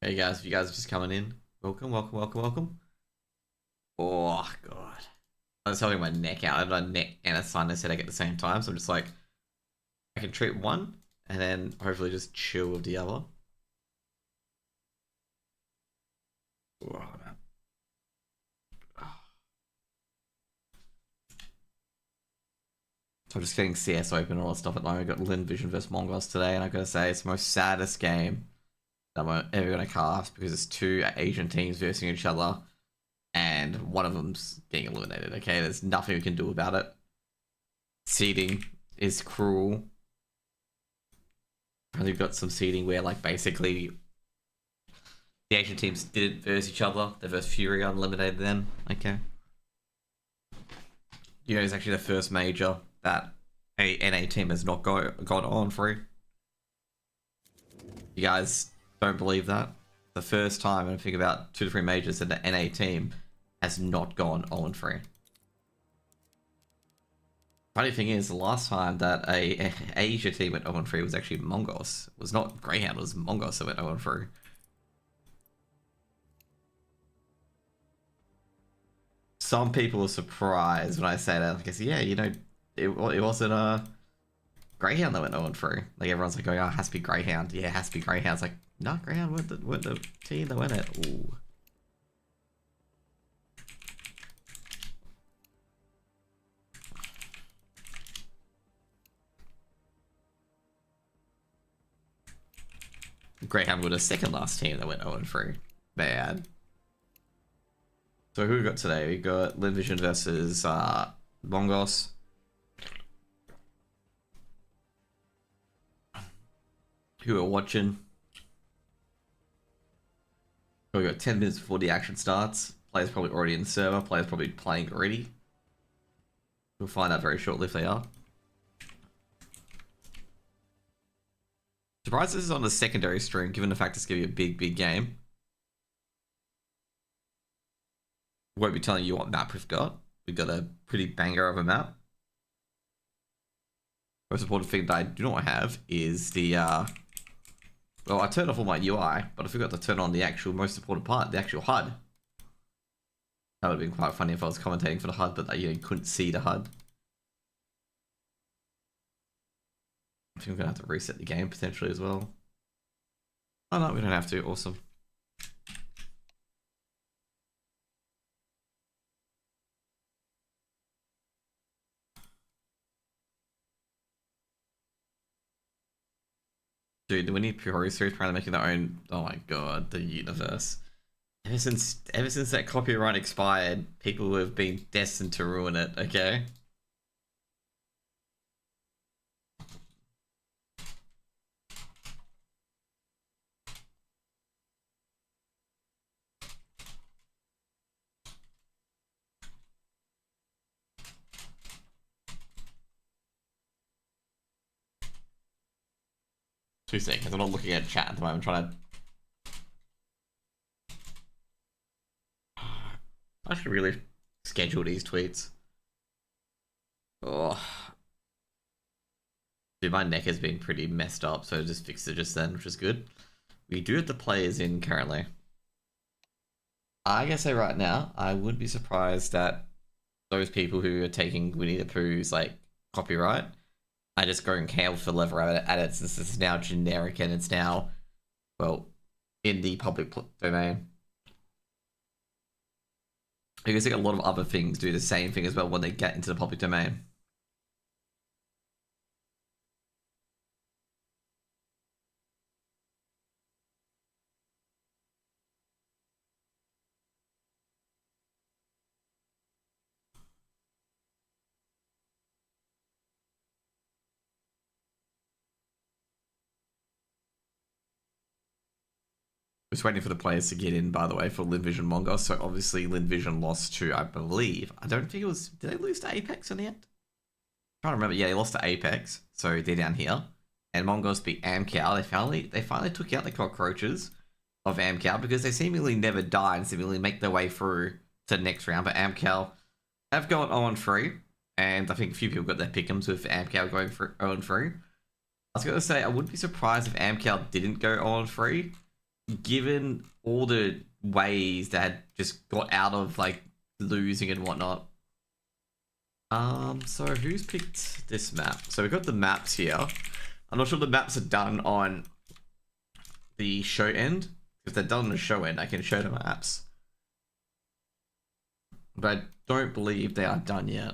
Hey guys, if you guys are just coming in, welcome, welcome, welcome, welcome. Oh god, I was having my neck out. I have a neck and a sinus headache at the same time, so I'm just like, I can treat one and then hopefully just chill with the other. Oh, man. So I'm just getting CS open and all that stuff at the moment. I got Lynn Vision versus Mongolz today, and I gotta say it's the most saddest game that I'm ever gonna cast because it's two Asian teams versing each other, and one of them's getting eliminated. Okay, there's nothing we can do about it. Seeding is cruel. And we've got some seeding where, like, basically the Asian teams didn't verse each other. They versed Fury, eliminated them. Okay. You know, it's actually the first major that a NA team has not gone on free. You guys don't believe that? The first time, and I think about 2 to 3 majors that the NA team has not gone on free. Funny thing is, the last time that a Asia team went 0-3 was actually Mongolz. It was not Greyhound, it was Mongolz that went 0-3. Some people are surprised when I say that. Like, I say, yeah, you know, it wasn't Greyhound that went 0-3. Like, everyone's like going, oh, it has to be Greyhound. Yeah, it has to be Greyhound. It's like, no, Greyhound weren't the team that went it. Ooh. Greyhound were the second last team that went 0-3. Bad. So who we got today? We got Lynn Vision versus Mongolz. Who are watching? We got 10 minutes before the action starts. Players probably already in the server. Players probably playing already. We'll find out very shortly if they are. Surprised this is on the secondary stream, given the fact it's going to be a big game. Won't be telling you what map we've got. We've got a pretty banger of a map. Most important thing that I do not have is the well, I turned off all my UI, but I forgot to turn on the actual most important part, the actual HUD. That would have been quite funny if I was commentating for the HUD, but you couldn't see the HUD. I think we're gonna have to reset the game potentially as well. Oh no, we don't have to. Awesome. Dude, we need Pure Series trying to making their own. Oh my god, the universe. Ever since that copyright expired, people have been destined to ruin it. Okay. Two seconds. I'm not looking at chat at the moment. I'm trying to. I should really schedule these tweets. Oh. Dude, my neck has been pretty messed up, so I just fixed it just then, which is good. We do have the players in currently. I gotta say right now, I wouldn't be surprised that those people who are taking Winnie the Pooh's like copyright are just going camel for lever at it, since it's now generic and it's now, well, in the public domain. Because like a lot of other things do the same thing as well when they get into the public domain. Just waiting for the players to get in, by the way, for Lynn Vision Mongolz. So obviously Lynn Vision lost to, I believe, I don't think it was, did they lose to Apex in the end? I'm trying to remember. Yeah, they lost to Apex, so they're down here. And Mongolz beat Amcal. They finally took out the cockroaches of Amcal because they seemingly never die and seemingly make their way through to the next round. But Amcal have gone 0-3, and I think a few people got their pick'ems with Amcal going for 0-3. I was going to say, I wouldn't be surprised if Amcal didn't go 0-3, given all the ways that just got out of like losing and whatnot. So who's picked this map? So we've got the maps here. I'm not sure if the maps are done on the show end. If they're done on the show end, I can show the maps. But I don't believe they are done yet.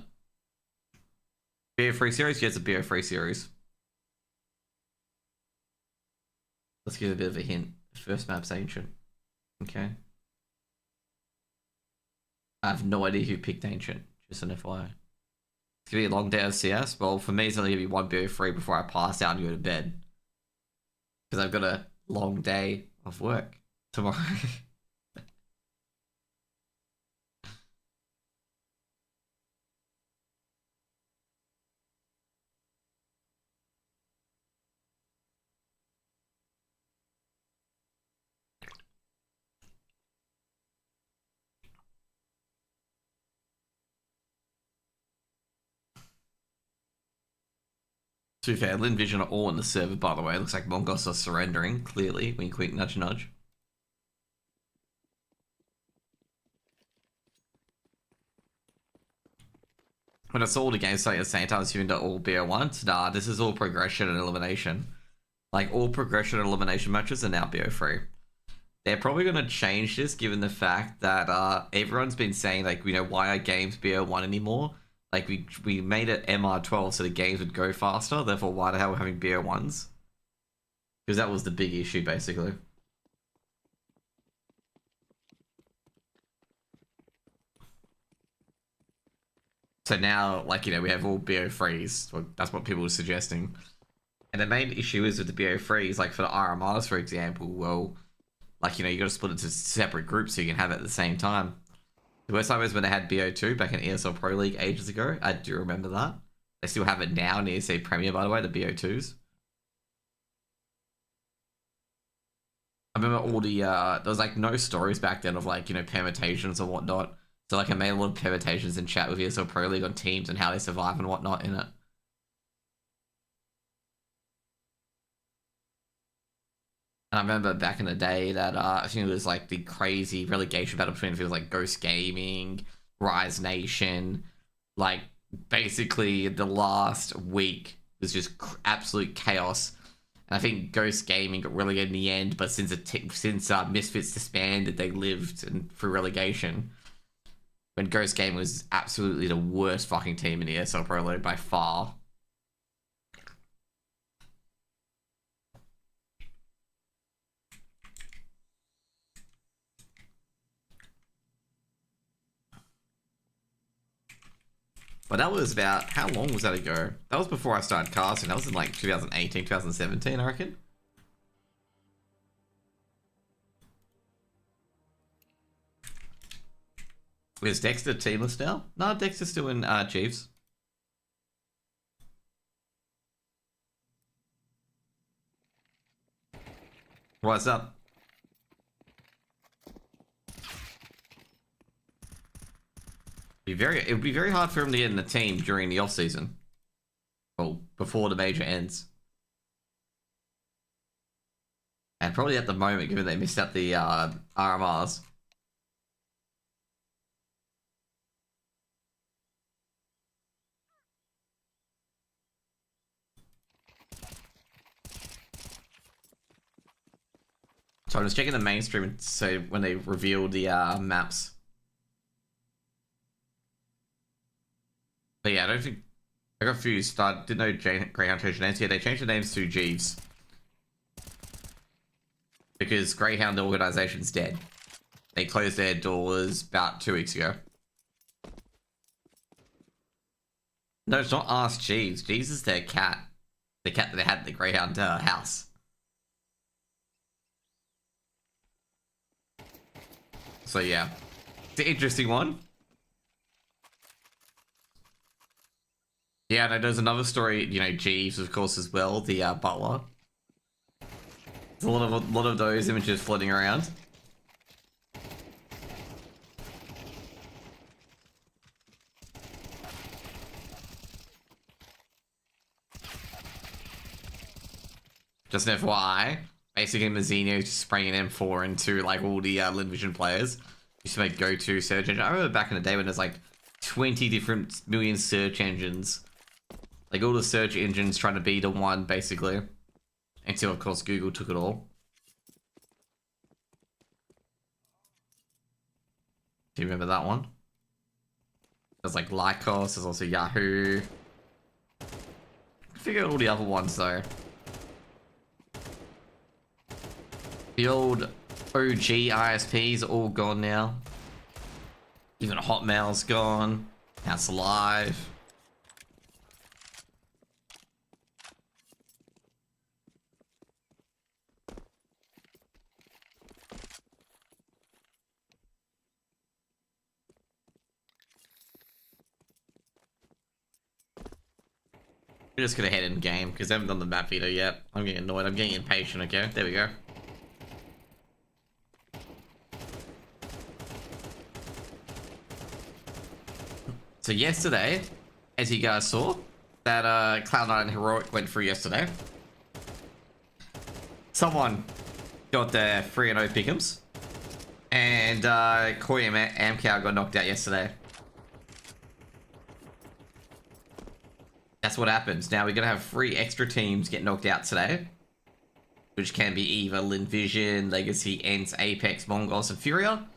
BO3 series? Yes, a BO3 series. Let's give a bit of a hint. First map's ancient. Okay. I have no idea who picked ancient. Just an FYI. It's gonna be a long day of CS. Well, for me, it's only gonna be one BO3 before I pass out and go to bed. Because I've got a long day of work tomorrow. To be fair, Lynn Vision are all on the server, by the way. It looks like Mongolz are surrendering, clearly. Wink, wink, nudge, nudge. When I saw the game start at the same time, I assumed that all BO1s. Nah, this is all progression and elimination. Like, all progression and elimination matches are now BO3. They're probably going to change this, given the fact that everyone's been saying, like, why are games BO1 anymore? Like, we made it MR12 so the games would go faster, therefore why the hell are we having BO1s? Because that was the big issue, basically. So now, like, we have all BO3s. Well, that's what people were suggesting. And the main issue is with the BO3s, like, for the RMRs, for example, well, like, you got to split it into separate groups so you can have it at the same time. The worst time was when they had BO2 back in ESL Pro League ages ago. I do remember that. They still have it now in ESL Premier, by the way, the BO2s. I remember all the, there was like no stories back then of like, permutations and whatnot. So like I made a lot of permutations in chat with ESL Pro League on teams and how they survive and whatnot in it. And I remember back in the day that I think it was like the crazy relegation battle between feels like Ghost Gaming, Rise Nation. Like basically the last week was just absolute chaos. And I think Ghost Gaming got relegated in the end, but since Misfits disbanded, they lived through relegation. When Ghost Gaming was absolutely the worst fucking team in the ESL Pro League by far. But that was about, how long was that ago? That was before I started casting. That was in like 2018, 2017, I reckon. Is Dexter teamless now? No, Dexter's still in Chiefs. What's up? It would be very hard for him to get in the team during the off season. Well, before the major ends. And probably at the moment, given they missed out the RMRs. So I'm just checking the mainstream so when they reveal the maps. But yeah, I don't think I got confused. I didn't know Greyhound changed names. Yeah, they changed the names to Jeeves because Greyhound the organization's dead. They closed their doors about 2 weeks ago. No, it's not Ask Jeeves. Jeeves is their cat. The cat that they had at the Greyhound house. So yeah, it's an interesting one. Yeah, no, there's another story. Jeeves, of course, as well. The butler. There's a lot of those images floating around. Just an FYI, Basically, Mazzinho just spraying an M4 into like all the Lynn Vision players. Used to make go-to search engine. I remember back in the day when there's like 20 different million search engines. Like all the search engines trying to be the one, basically. Until, of course, Google took it all. Do you remember that one? There's like Lycos, there's also Yahoo. I figure out all the other ones though. The old OG ISPs are all gone now. Even Hotmail's gone. Now it's Live. We're just gonna head in game because I haven't done the map video yet. I'm getting annoyed. I'm getting impatient. Okay, there we go. So yesterday, as you guys saw, that Cloud9 Heroic went through yesterday. Someone got their 3-0 pick'ems, and Koi and Amcow got knocked out yesterday. That's what happens. Now we're gonna have 3 extra teams get knocked out today, which can be either Lynn Vision, Legacy, Ents, Apex, Mongolz, and Furia.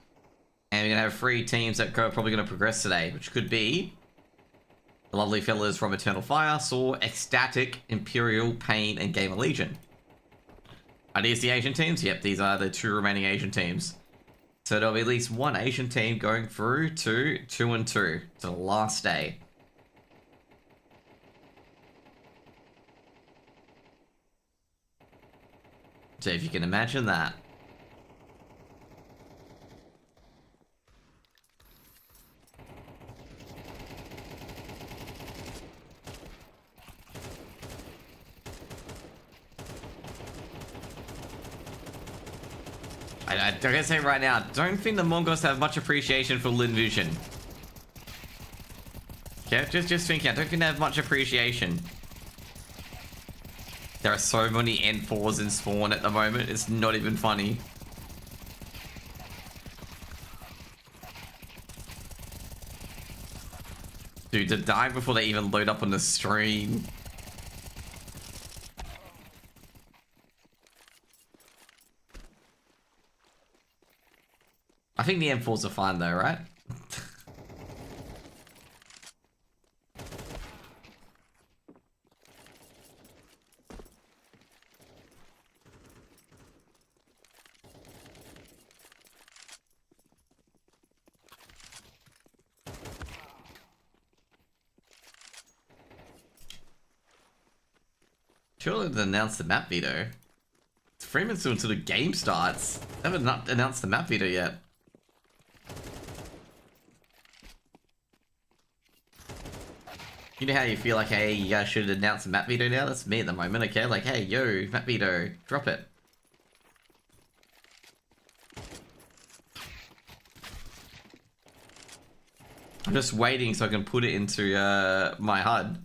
And we're gonna have 3 teams that are probably gonna progress today, which could be the lovely fellas from Eternal Fire, Saw, Ecstatic, Imperial, Pain, and Gamer Legion. Are these the Asian teams? Yep, these are the 2 remaining Asian teams. So there'll be at least 1 Asian team going through to 2-2 to the last day. So if you can imagine that. I gotta say right now, don't think the Mongolz have much appreciation for Lynn Vision. Okay, just thinking, I don't think they have much appreciation. There are so many N4s in spawn at the moment, it's not even funny. Dude, to die before they even load up on the stream. I think the M4s are fine though, right? Surely they announced the map veto. It's 3 minutes until the game starts. They haven't announced the map veto yet. You know how you feel like, hey, you guys should announce the map veto now? That's me at the moment, okay? Like, hey, yo, map veto, drop it. I'm just waiting so I can put it into my HUD.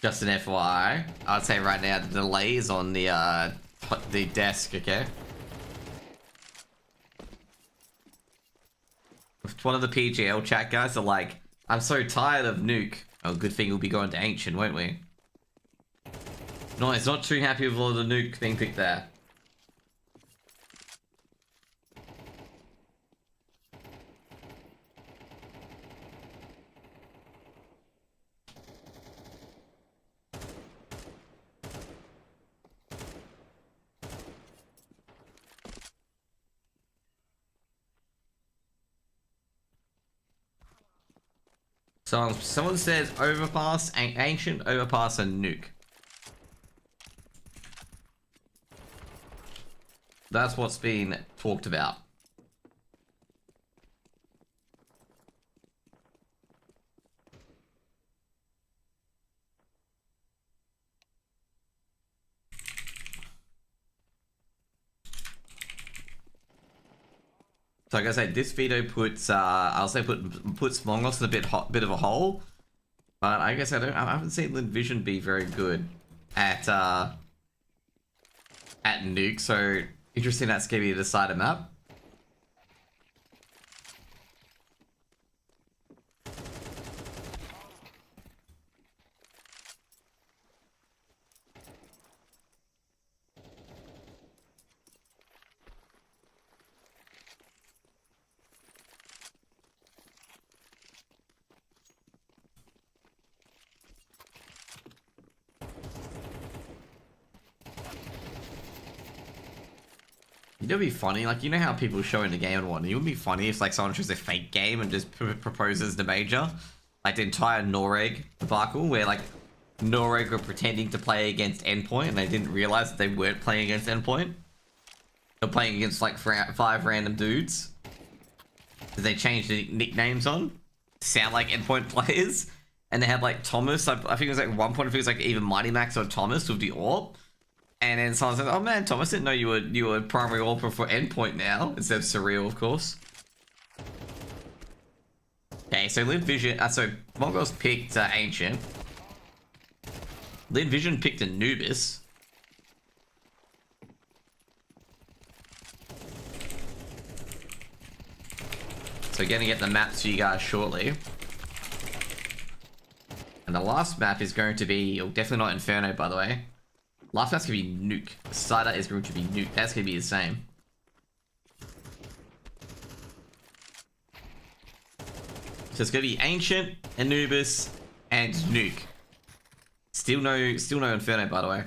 Just an FYI, I'd say right now the delay is on the desk, okay? One of the PGL chat guys are like, I'm so tired of Nuke. Oh, good thing we'll be going to Ancient, won't we? No, it's not too happy with all the Nuke being picked there. Someone says overpass, ancient, overpass, and nuke. That's what's been talked about. So like I say, this video puts I'll say puts Mongolz in a bit of a hole. But I guess I haven't seen Lynn Vision be very good at nuke, so interesting that's gonna be the side of map. You know, it'd be funny, like, you know how people show in the game and whatnot. It would be funny if, like, someone chooses a fake game and just proposes the major. Like, the entire Noreg debacle, where, like, Noreg were pretending to play against Endpoint and they didn't realize that they weren't playing against Endpoint. They're playing against, like, 5 random dudes. They changed the nicknames on to sound like Endpoint players. And they had, like, Thomas, I think it was, like, one point, I think it was, like, even Mighty Max or Thomas with the AWP. And then someone says, "Oh man, Thomas, didn't know you were primary AWPer for Endpoint now," instead of Surreal, of course. Okay, so Lynn Vision, so Mongolz picked Ancient. Lynn Vision picked Anubis. So gonna get the maps for you guys shortly. And the last map is going to be, definitely not Inferno, by the way. Last map's gonna be Nuke. Cider is going to be Nuke. That's gonna be the same. So it's gonna be Ancient, Anubis, and Nuke. Still no Inferno, by the way.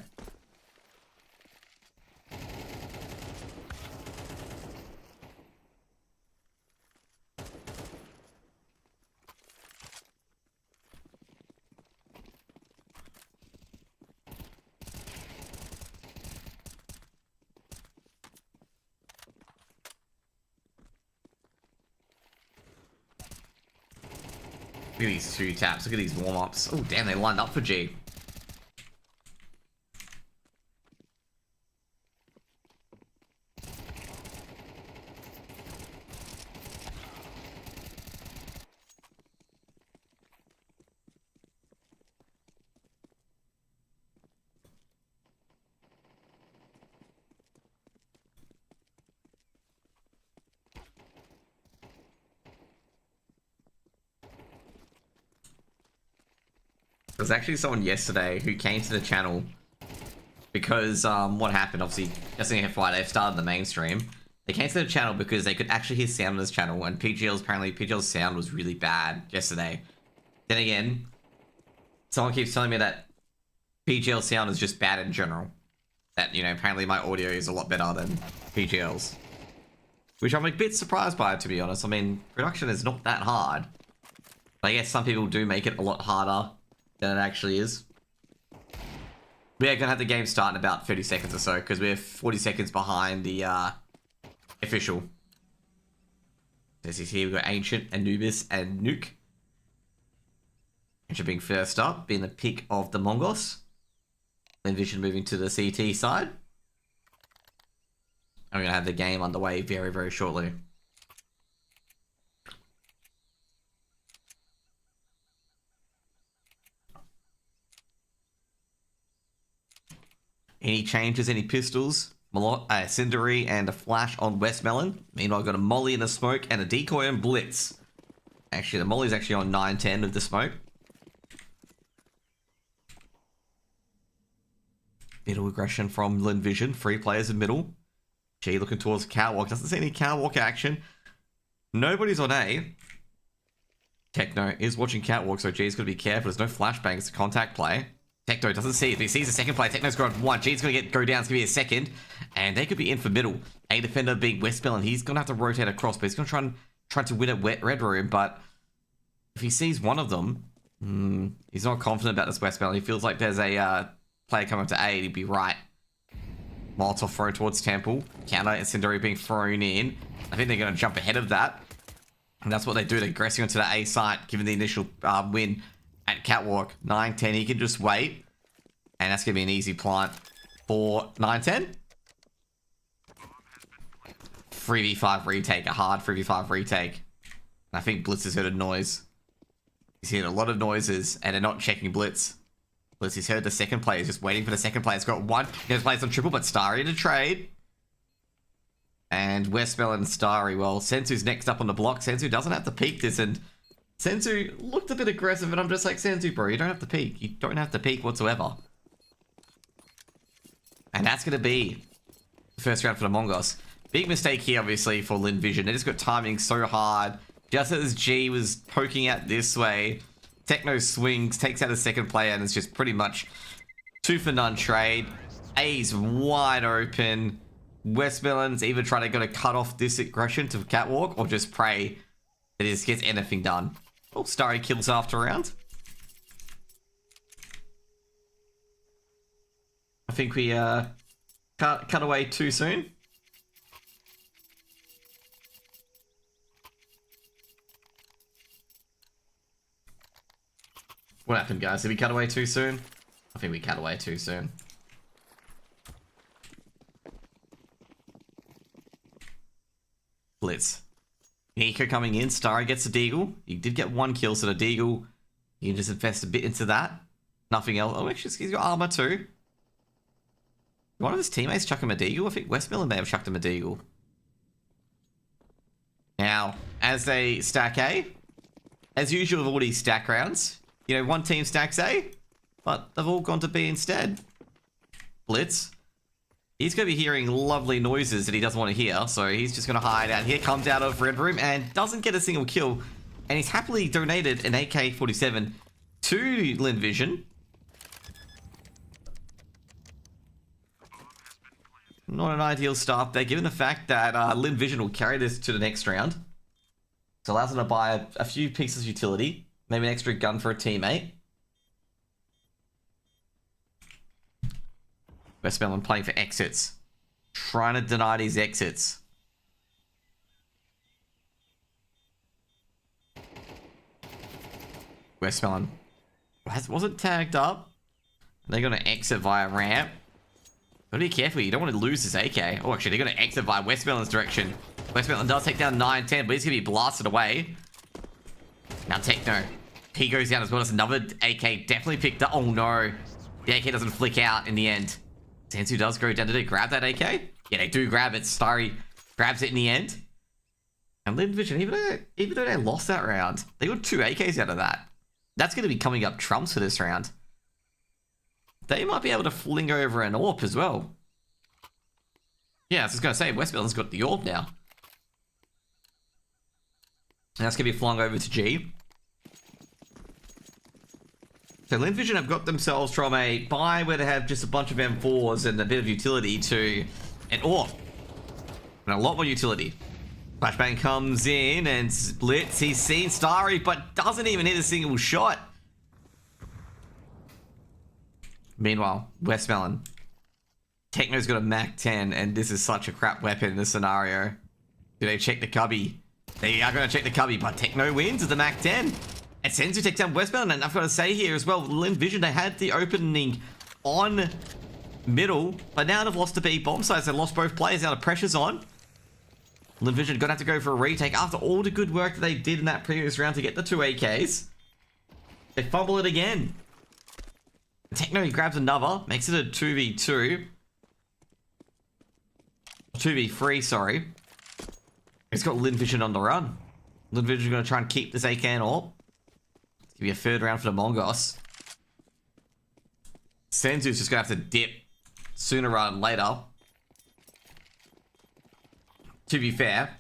Look at these 2 taps. Look at these warm-ups. Oh, damn, they lined up for G. There's actually someone yesterday who came to the channel because what happened, obviously, just in FYI, they've started the mainstream. They came to the channel because they could actually hear sound on this channel, and PGL's sound was really bad yesterday. Then again, someone keeps telling me that PGL sound is just bad in general. That, you know, apparently my audio is a lot better than PGL's. Which I'm a bit surprised by, to be honest. I mean, production is not that hard. But I guess some people do make it a lot harder than it actually is. We're gonna have the game start in about 30 seconds or so, because we're 40 seconds behind the official. As you see, we've got Ancient, Anubis, and Nuke. Ancient being first up, being the pick of the Mongolz. Then Vision moving to the CT side. And we're gonna have the game underway very, very shortly. Any changes, any pistols? Cindery and a flash on Westmelon. Meanwhile, I've got a molly in the smoke and a decoy and blitz. Actually, the molly's actually on 9-10 of the smoke. Middle aggression from Lynn Vision. 3 players in middle. G looking towards Catwalk. Doesn't see any Catwalk action. Nobody's on A. Techno is watching Catwalk, so G's got to be careful. There's no flashbang. It's a contact play. Techno doesn't see it. If he sees the second play, Techno's got 1. G's going to go down. It's going to be a second. And they could be in for middle. A defender being Westmelon. He's going to have to rotate across, but he's going to try to win a red room. But if he sees one of them, he's not confident about this Westmelon. He feels like there's a player coming up to A. He'd be right. Molotov thrown towards Temple. Counter Incendiary being thrown in. I think they're going to jump ahead of that. And that's what they do. They're aggressing onto the A site, given the initial win at Catwalk. 9-10, he can just wait. And that's going to be an easy plant for 9-10. 3v5 retake, a hard 3v5 retake. And I think Blitz has heard a noise. He's heard a lot of noises, and they're not checking Blitz. Blitz, he's heard the second player. He's just waiting for the second player. He's got one. He's plays on triple, but Starry to trade. And Westmel and Starry. Well, Sensu's next up on the block. Sensu doesn't have to peek this, and Sensu looked a bit aggressive, and I'm just like, Sensu, bro, you don't have to peek. You don't have to peek whatsoever. And that's going to be the first round for the Mongolz. Big mistake here, obviously, for Lynn Vision. They just got timing so hard. Just as G was poking out this way, Techno swings, takes out a second player, and it's just pretty much 2 for none trade. A's wide open. Westmoreland's either trying to cut off this aggression to catwalk or just pray that he just gets anything done. Oh, Starry kills after round. I think we cut away too soon. What happened, guys? Did we cut away too soon? I think we cut away too soon. Blitz. Nico coming in. Starry gets a deagle. He did get 1 kill, so the deagle, you can just invest a bit into that. Nothing else. Oh, actually, he's got armor too. One of his teammates chuck him a deagle. I think Westmoreland may have chucked him a deagle. Now, as they stack A, as usual with all these stack rounds, you know, one team stacks A, but they've all gone to B instead. Blitz. He's going to be hearing lovely noises that he doesn't want to hear, so he's just going to hide out here, comes out of Red Room, and doesn't get a single kill. And he's happily donated an AK-47 to Lynn Vision. Not an ideal start there, given the fact that Lynn Vision will carry this to the next round. So allows them to buy a few pieces of utility, maybe an extra gun for a teammate. Westmoreland playing for exits. Trying to deny these exits. Westmoreland wasn't tagged up. They're going to exit via ramp. Gotta be careful, you don't want to lose this AK. Oh, actually, they're going to exit via Westmoreland's direction. Westmoreland does take down 9-10, but he's going to be blasted away. Now Techno. He goes down as well as another AK definitely picked up. Oh no. The AK doesn't flick out in the end. Sensu does go down. Did they grab that AK? Yeah, they do grab it. Starry grabs it in the end. And Lynn Vision, even though they lost that round, they got 2 AKs out of that. That's going to be coming up trumps for this round. They might be able to fling over an AWP as well. Yeah, I was just going to say, Westmoreland's got the AWP now. And that's going to be flung over to G. So Lynn Vision have got themselves from a buy where they have just a bunch of M4s and a bit of utility to an AWP. And a lot more utility. Flashbang comes in and splits. He's seen Starry, but doesn't even hit a single shot. Meanwhile, Westmoreland. Techno's got a MAC-10, and this is such a crap weapon in this scenario. Do they check the cubby? They are going to check the cubby, but Techno wins with the MAC-10. And Sensu takes down Westmoreland, and I've got to say here as well, Lynn Vision, they had the opening on middle, but now they've lost the B bomb sites. They lost both players. Now the pressure's on. Lynn Vision going to have to go for a retake after all the good work that they did in that previous round to get the 2 AKs. They fumble it again. Techno, he grabs another, makes it a 2v2. 2v3, sorry. He's got Lynn Vision on the run. Lynn Vision going to try and keep this AK and all. Give me a 3rd round for the Mongolz. Sensu's just going to have to dip sooner rather than later. To be fair.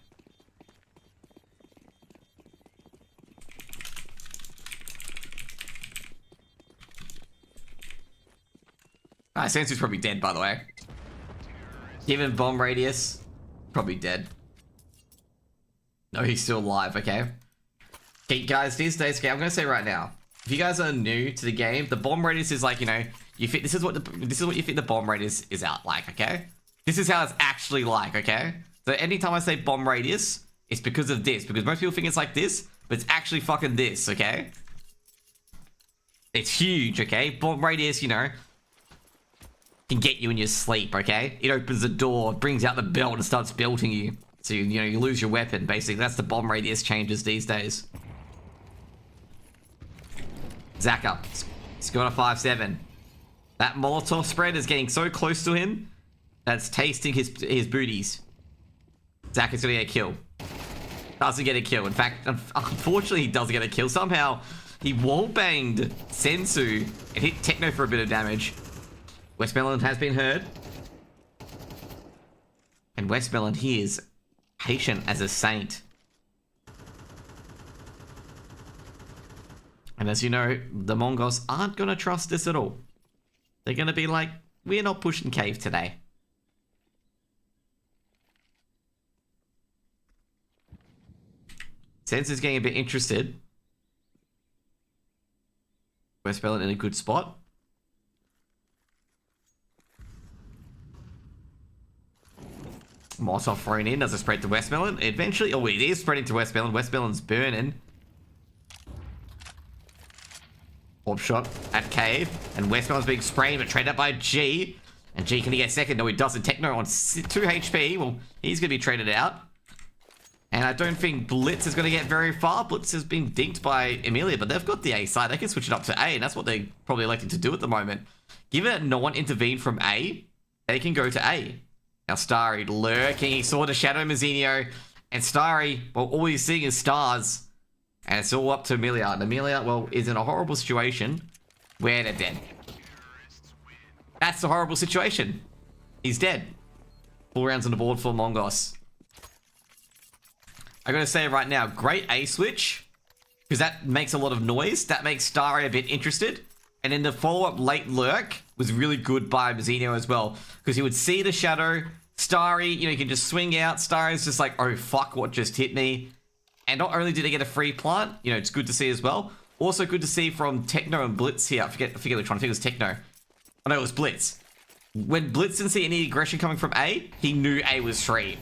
Sensu's probably dead, by the way. Given bomb radius, probably dead. No, he's still alive, okay? Okay, guys, these days, okay, I'm gonna say right now, if you guys are new to the game, the bomb radius is like, you know, you fit, this is what you think the bomb radius is out like, okay? This is how it's actually like, okay? So anytime I say bomb radius, it's because of this, because most people think it's like this, but it's actually fucking this, okay? It's huge, okay? Bomb radius, you know, can get you in your sleep, okay? It opens the door, brings out the belt, and starts belting you. So, you lose your weapon, basically. That's the bomb radius changes these days. Zaka. He's got a 5-7. That Molotov spread is getting so close to him that's tasting his booties. Zaka's gonna get a kill. Doesn't get a kill. In fact, unfortunately, he doesn't get a kill. Somehow, he wall-banged Sensu and hit Techno for a bit of damage. Westmoreland has been heard. And Westmoreland, he is patient as a saint. And as you know, the Mongolz aren't going to trust this at all. They're going to be like, we're not pushing cave today. Sensu's getting a bit interested. Westmoreland in a good spot. Molotov thrown in, does it spread to Westmoreland? Eventually, oh, it is spreading to Westmoreland. Westmoreland's burning. Orb shot at cave, and Westmoreland's being sprayed but traded up by G. And G, can he get second? No, he doesn't. Techno on 2 HP. Well, he's going to be traded out. And I don't think Blitz is going to get very far. Blitz has been dinked by Emilia, but they've got the A side. They can switch it up to A, and that's what they're probably electing to do at the moment. Given that no one intervened from A, they can go to A. Now Starry lurking. He saw the Shadow Mazzinho, and Starry, well, all he's seeing is stars. And it's all up to Emilia. And Emilia, well, is in a horrible situation where they're dead. That's the horrible situation. He's dead. 4 rounds on the board for Mongolz. I'm going to say right now, great A switch, because that makes a lot of noise. That makes Starry a bit interested. And then the follow-up late lurk was really good by Mazzinho as well, because he would see the Shadow. Starry, he can just swing out. Starry's just like, oh, fuck, what just hit me? And not only did they get a free plant, it's good to see as well. Also good to see from Techno and Blitz here. I forget which one. I think it was Techno. Oh, no, it was Blitz. When Blitz didn't see any aggression coming from A, he knew A was free.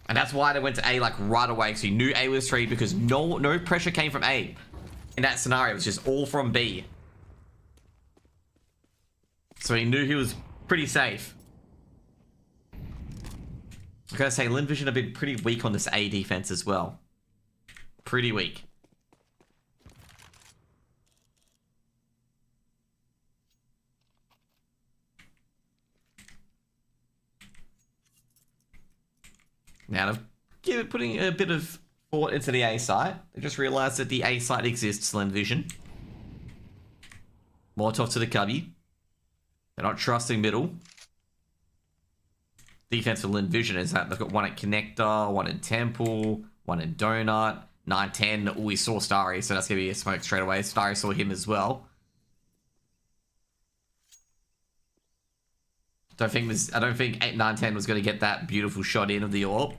And that's why they went to A like right away, because he knew A was free, because no pressure came from A. In that scenario, it was just all from B. So he knew he was pretty safe. I gotta say, Lynn Vision have been pretty weak on this A defense as well. Pretty weak. Now, they've putting a bit of thought into the A site. They just realized that the A site exists, Lynn Vision. Molotov to the cubby. They're not trusting middle. Defense for Lynn Vision is that they've got one at Connector, one in Temple, one in Donut, 9-10. Oh, we saw Starry, so that's going to be a smoke straight away. Starry saw him as well. I don't think 8-9-10 was going to get that beautiful shot in of the orb.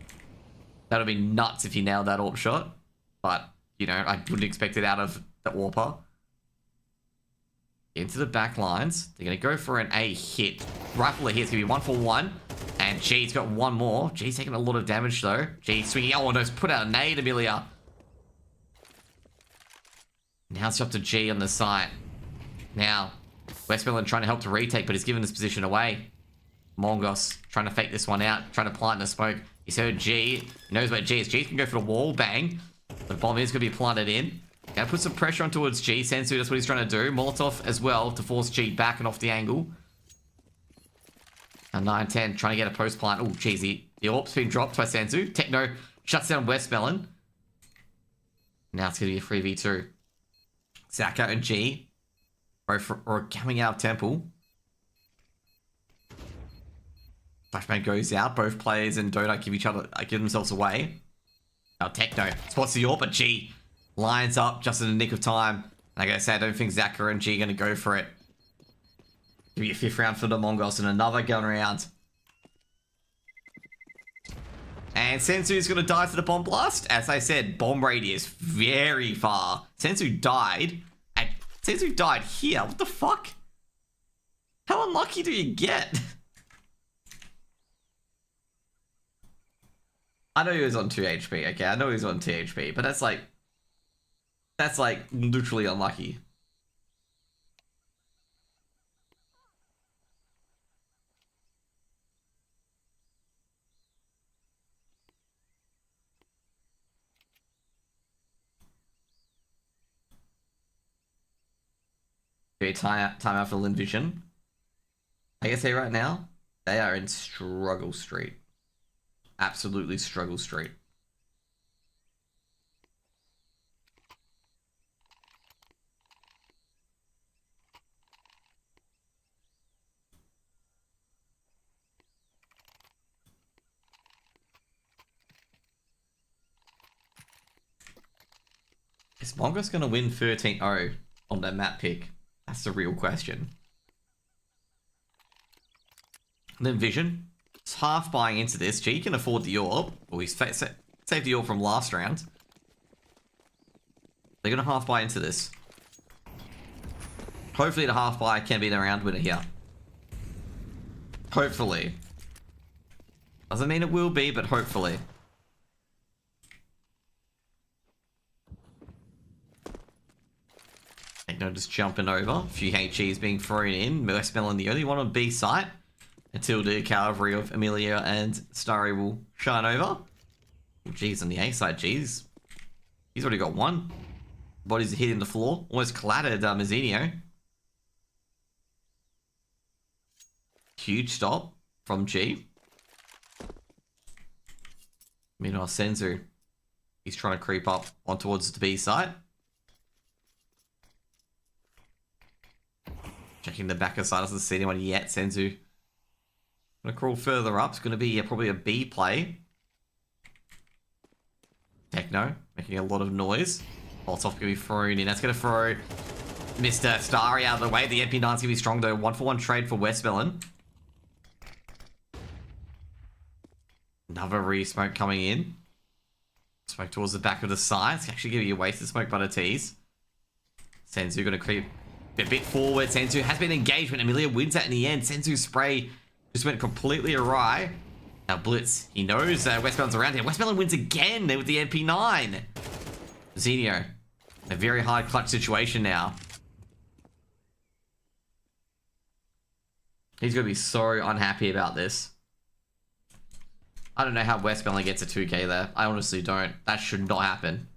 That would be nuts if he nailed that orb shot. But, I wouldn't expect it out of the Orpa. Into the back lines. They're going to go for an A hit. Rifle a hit. It's going to be 1 for 1. And G's got one more. G's taking a lot of damage, though. G swinging. Oh, no. Put out a nade, Emilia. Now it's up to G on the site. Now, Westmoreland trying to help to retake, but he's given his position away. Mongolz trying to fake this one out. Trying to plant the smoke. He's heard G. He knows where G is. G can go for the wall bang. The bomb is going to be planted in. Gonna put some pressure on towards G. Sensu, that's what he's trying to do. Molotov as well to force G back and off the angle. And 9-10 trying to get a post plant. Oh, geez, the orb's been dropped by Sensu. Techno shuts down Westmoreland. Now it's going to be a 3v2. Zaka and G both are coming out of Temple. Flashbang goes out. Both players and Donut give themselves away. Now Techno spots the orb, but G lines up just in the nick of time. Like I said, I don't think Zaka and G are going to go for it. Give me a 5th round for the Mongolz and another gun round. And Sensu is going to die to the bomb blast. As I said, bomb radius very far. Sensu died. And Sensu died here. What the fuck? How unlucky do you get? I know he was on 2 HP. Okay, I know he was on 2 HP. But that's like literally unlucky. Okay, timeout for Lynn Vision. I can say right now, they are in struggle street. Absolutely struggle street. Is Mongolz going to win 13-0 on that map pick? That's the real question. Then Vision, it's half buying into this. G can afford the orb. Well, he's saved the orb from last round. They're going to half buy into this. Hopefully the half buy can be the round winner here. Hopefully. Doesn't mean it will be, but hopefully. No, just jumping over. A few HEs being thrown in. Westmelon the only one on B site. Until the cavalry of Amelia and Starry will shine over. Geez, on the A side, geez. He's already got one. Bodies are hitting the floor. Almost clattered Mazzinho. Huge stop from G. Meanwhile, Senzu, he's trying to creep up on towards the B side. Checking the backer side, doesn't see anyone yet. Senzu gonna crawl further up. It's gonna be probably a B play. Techno making a lot of noise. Molotov gonna be thrown in. That's gonna throw Mr. Starry out of the way. The MP9's gonna be strong though. 1-for-1 trade for Westmelon. Another re-smoke coming in. Smoke towards the back of the side. It's actually gonna be a wasted smoke by the tees. Senzu gonna creep a bit forward. Senzu has been engagement. Amelia wins that in the end. Senzu's spray just went completely awry. Now Blitz, he knows Westmelon's around here. Westmelon wins again with the MP9. Zenio, a very hard clutch situation now. He's going to be so unhappy about this. I don't know how Westmelon gets a 2k there. I honestly don't. That should not happen.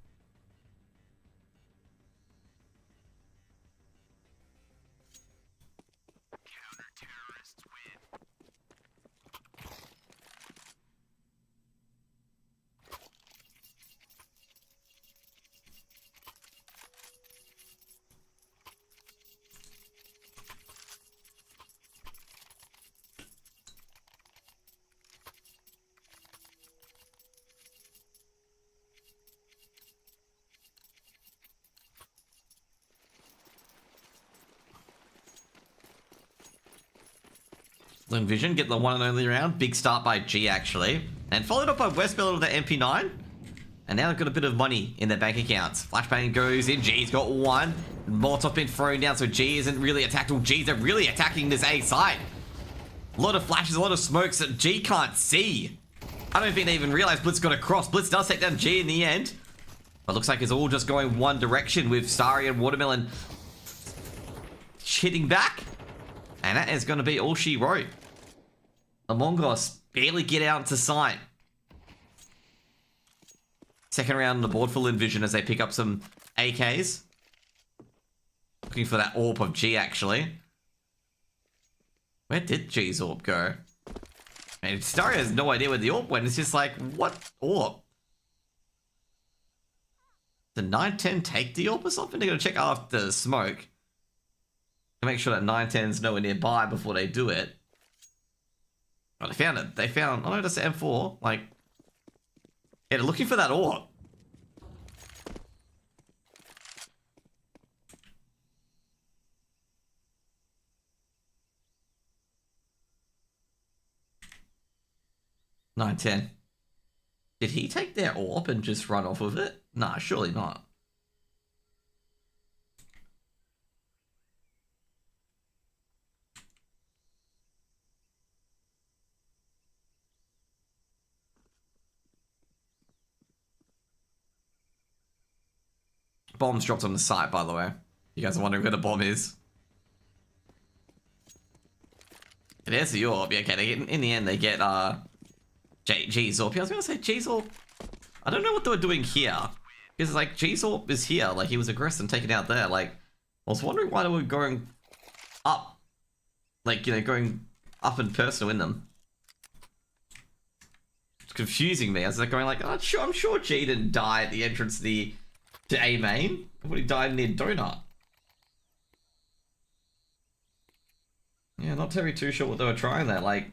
Lynn Vision get the one and only round. Big start by G actually. And followed up by Westmelon with the MP9. And now they've got a bit of money in their bank accounts. Flashbang goes in. G's got one. Molotov been thrown down, so G isn't really attacked. Well, G's are really attacking this A site. A lot of flashes, a lot of smokes that G can't see. I don't think they even realize Blitz got across. Blitz does take down G in the end. But looks like it's all just going one direction with Starry and Watermelon hitting back. And that is going to be all she wrote. The Mongolz barely get out into sight. Second round on the board for Lynn Vision as they pick up some AKs. Looking for that AWP of G actually. Where did G's AWP go? And Starry has no idea where the AWP went. It's just like, what AWP? Did 910 take the AWP or something? They're going to check after the smoke. To make sure that 910's nowhere nearby before they do it. Oh, they found it. They found... Oh no, that's the M4. Like... Yeah, they're looking for that AWP. $910. Did he take their AWP and just run off with it? Nah, surely not. Bombs dropped on the site, by the way. You guys are wondering where the bomb is. There's the AWP. Yeah, okay, they get, in the end, they get G's AWP. I was going to say G's AWP. I don't know what they were doing here. Because, like, G's AWP is here. Like, he was aggressive and taken out there. Like, I was wondering why they were going up. Like, you know, going up in person to win them. It's confusing me. I was like going like, oh, sure, I'm sure G didn't die at the entrance to A main. But he died near Donut. Yeah, not too sure what they were trying there. Like,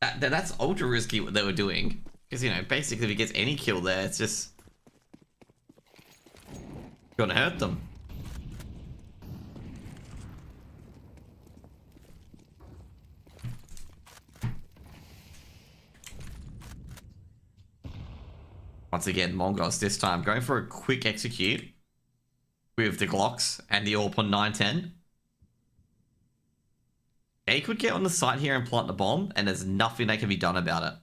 that's ultra risky what they were doing. Because, you know, basically if he gets any kill there, it's just gonna hurt them. Once again, Mongolz this time going for a quick execute with the Glocks and the AWP on 910. They could get on the site here and plant the bomb, and there's nothing that can be done about it.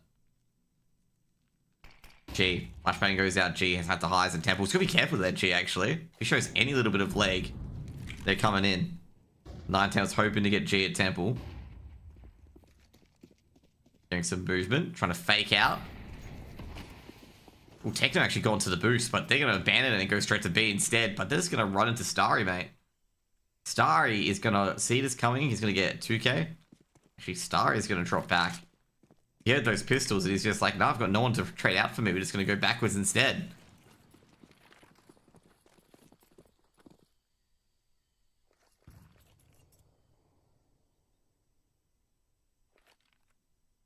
G. Flashbang goes out. G has had the highs and temples. Gotta be careful with that G, actually. If he shows any little bit of leg, they're coming in. 910 was hoping to get G at temple. Doing some movement. Trying to fake out. Well, Techno actually gone to the boost, but they're going to abandon it and go straight to B instead. But they're just going to run into Starry, mate. Starry is going to see this coming. He's going to get 2k. Actually, Starry is going to drop back. He had those pistols and he's just like, no, I've got no one to trade out for me. We're just going to go backwards instead.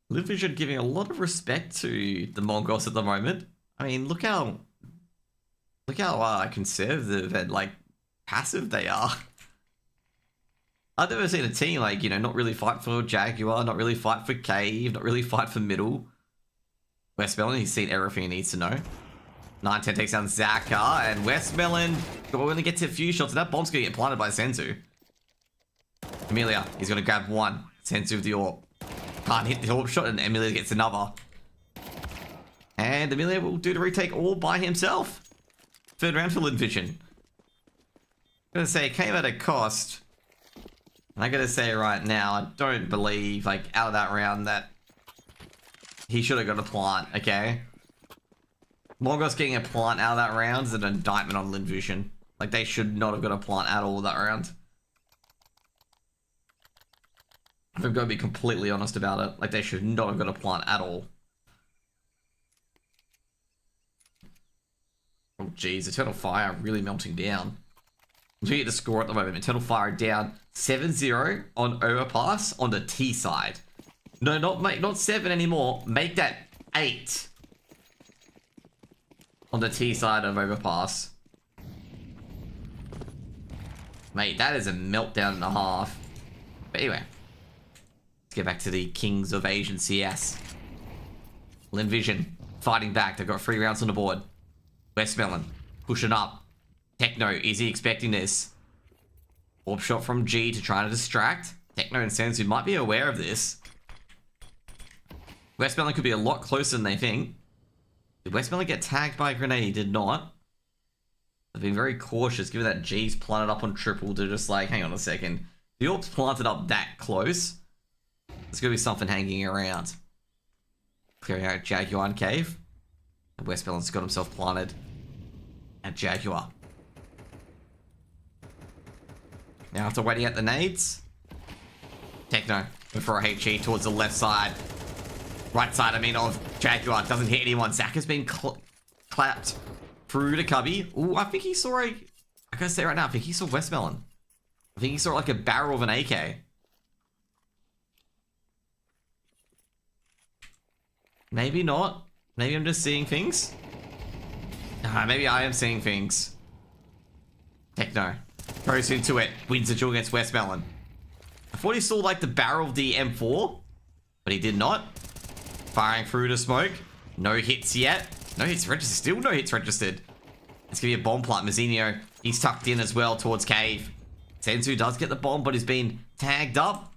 Live Vision giving a lot of respect to the Mongolz at the moment. I mean, look how conservative and like passive they are. I've never seen a team like, you know, not really fight for Jaguar, not really fight for Cave, not really fight for middle. Westmelon, he's seen everything he needs to know. 910 takes down Zaka, and Westmelon only gets a few shots, and that bomb's gonna get planted by Senzu. Amelia, he's gonna grab one. Senzu with the AWP. Can't hit the AWP shot, and Amelia gets another. And Amelia will do the retake all by himself. Third round for Lynn Vision. I'm gonna say it came at a cost. And I gotta say right now, I don't believe, like, out of that round that he should have got a plant, okay? Mongolz getting a plant out of that round is an indictment on Lynn Vision. Like, they should not have got a plant at all that round. If I'm gonna be completely honest about it, like, they should not have got a plant at all. Oh, geez, Eternal Fire really melting down. Looking at the score at the moment, Eternal Fire down 7-0 on overpass on the T side. No, not 7 anymore. Make that 8 on the T side of overpass. Mate, that is a meltdown and a half. But anyway, let's get back to the Kings of Asian CS. Lynn Vision fighting back. They've got 3 rounds on the board. Westmelon pushing up. Techno, is he expecting this? AWP shot from G to try to distract. Techno and Senzu might be aware of this. Westmelon could be a lot closer than they think. Did Westmelon get tagged by a grenade? He did not. They've been very cautious, given that G's planted up on triple to just like, hang on a second. The AWP's planted up that close. There's going to be something hanging around. Clearing out Jaguar and Cave. And Westmelon's got himself planted at Jaguar. Now after waiting at the nades, Techno for a HE towards the left side. Right side, I mean, of Jaguar. Doesn't hit anyone. Zaka's been clapped through to Cubby. Ooh, I think he saw I gotta say right now, I think he saw Westmelon. I think he saw like a barrel of an AK. Maybe not. Maybe I'm just seeing things. Maybe I am seeing things. Techno goes into it, wins the duel against Westmelon. I thought he saw like the barrel of the M4, but he did not. Firing through to smoke. No hits yet. No hits registered. Still no hits registered. It's gonna be a bomb plant. Mazzinho, he's tucked in as well towards Cave. Senzu does get the bomb, but he's been tagged up.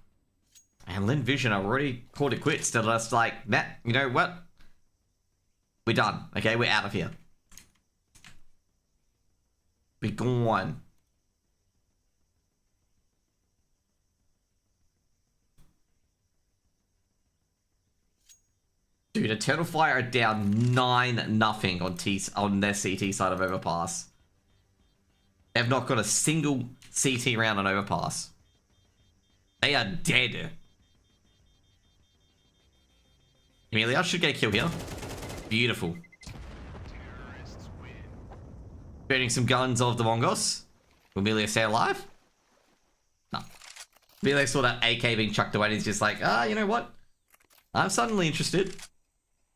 And Lynn Vision are already called it quits. They're just like, Matt, you know what? We're done. Okay, we're out of here. Be gone. Dude, Eternal Fire are down 9-0 on their CT side of Overpass. They've not got a single CT round on Overpass. They are dead. Amelia should get a kill here. Beautiful. Shooting some guns of the Mongolz. Will Amelia stay alive? No. Amelia saw that AK being chucked away and he's just like, you know what? I'm suddenly interested.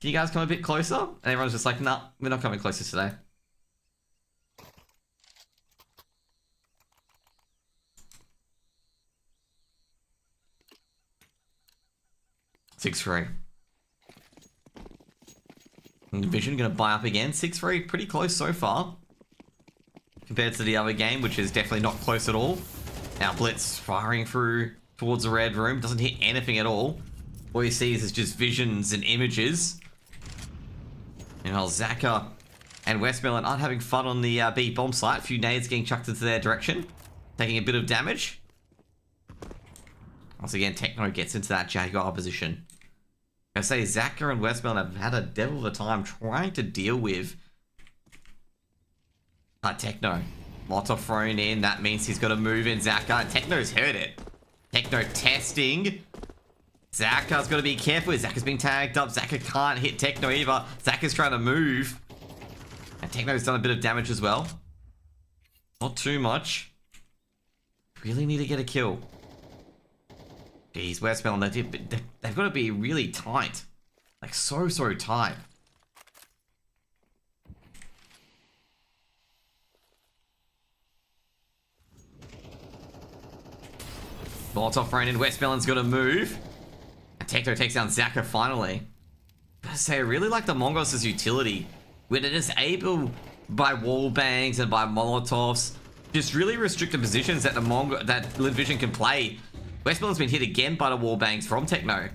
Can you guys come a bit closer? And everyone's just like, nah, we're not coming closer today. Six free. Vision gonna buy up again. 6-3, pretty close so far. Compared to the other game, which is definitely not close at all. Now Blitz firing through towards the red room. Doesn't hit anything at all. All he sees is just visions and images. And while Zaka and Westmoreland aren't having fun on the B bomb site, a few nades getting chucked into their direction. Taking a bit of damage. Once again, Techno gets into that Jaguar position. I say Zaka and Westmoreland have had a devil of a time trying to deal with Techno. Molotov thrown in, that means he's got to move in Zaka, and Techno's heard it. Techno testing. Zaka's got to be careful. Zaka's being tagged up. Zaka can't hit Techno either. Zaka's trying to move. And Techno's done a bit of damage as well. Not too much. Really need to get a kill. Jeez, Westmoreland, they've got to be really tight. Like, so tight. Molotov thrown in. Westmoreland's got to move. And Techno takes down Zaka finally. Gotta say, I really like the Mongolz' utility. Where they're just able, by wall bangs and by Molotovs, just really restrict the positions that Lynn Vision can play. Westmoreland's been hit again by the wall bangs from Techno.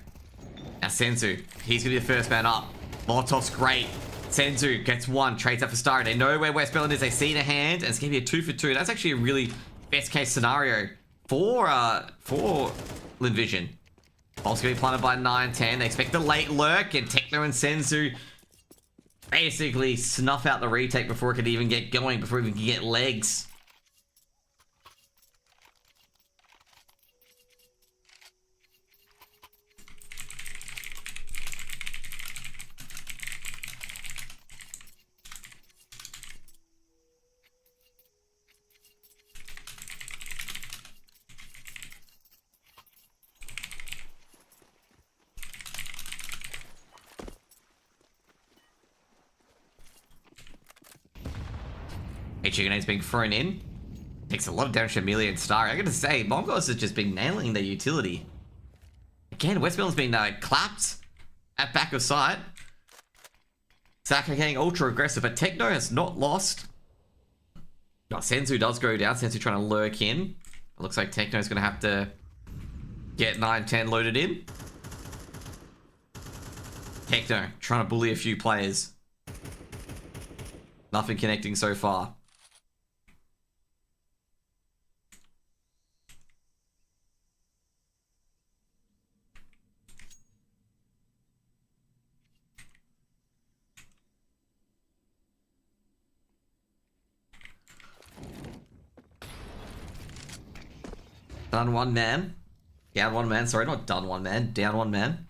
Now Senzu, he's gonna be the first man up. Molotov's great. Senzu gets one, trades up for Starry. They know where Westmoreland is, they see the hand, and it's gonna be a 2 for 2. That's actually a really best case scenario for Lynn Vision. Bolt's gonna be planted by 9-10. They expect the late lurk, and Techno and Senzu basically snuff out the retake before it could even get going, before it can get legs. Chicken being thrown in. Takes a lot of damage to Amelia and Starry. I gotta say, Mongolz has just been nailing their utility. Again, Westmoreland's been clapped at back of sight. Zaka getting ultra aggressive, but Techno has not lost. Senzu does go down. Senzu trying to lurk in. It looks like Techno's gonna have to get 9-10 loaded in. Techno trying to bully a few players. Nothing connecting so far. Done one man. Down one man. Sorry, not done one man. Down one man.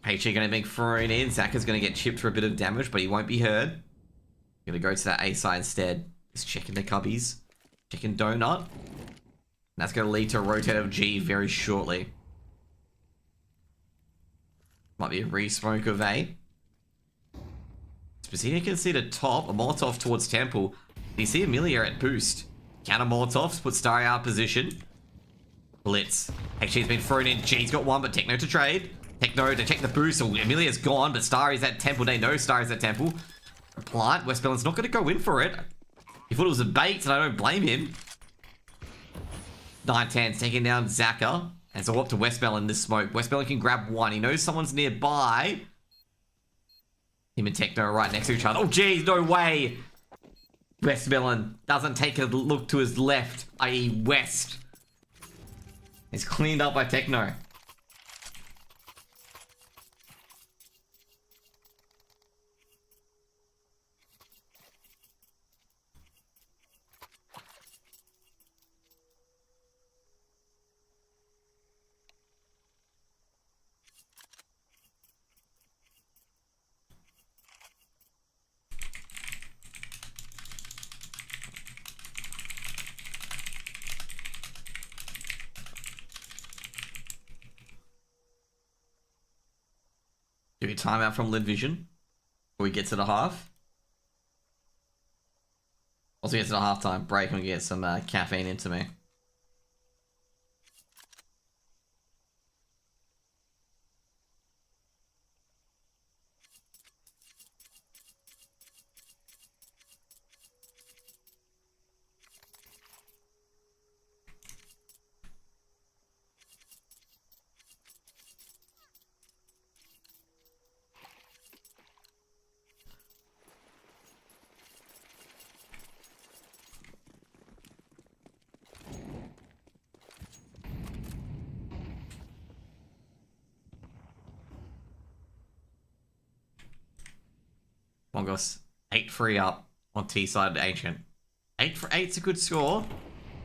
HE gonna be thrown in. Zaka's gonna get chipped for a bit of damage, but he won't be heard. Gonna go to that A side instead. Just checking the cubbies. Checking Donut. And that's gonna lead to a rotate of G very shortly. Might be a re-smoke of A. Spacini can see the top. A Molotov towards Temple. You see Amelia at boost. Counter Molotovs, put Starry out of position. Blitz. Actually, he's been thrown in. G's got one, but Techno to trade. Techno to check the boost. So Amelia's gone, but Starry's at Temple. They know Starry's at Temple. Plant. Westmoreland's not going to go in for it. He thought it was a bait, and I don't blame him. 9-10's taking down Zaka. And so up to Westmoreland in this smoke. Westmoreland can grab one. He knows someone's nearby. Him and Techno are right next to each other. Oh, geez, no way. Westmoreland doesn't take a look to his left, i.e. west. He's cleaned up by Techno. Maybe timeout from Lynn Vision before we get to the half. Once we get to the halftime break, I'm gonna get some caffeine into me. Mongolz 8-3 up on T-side Ancient. 8-8's a good score.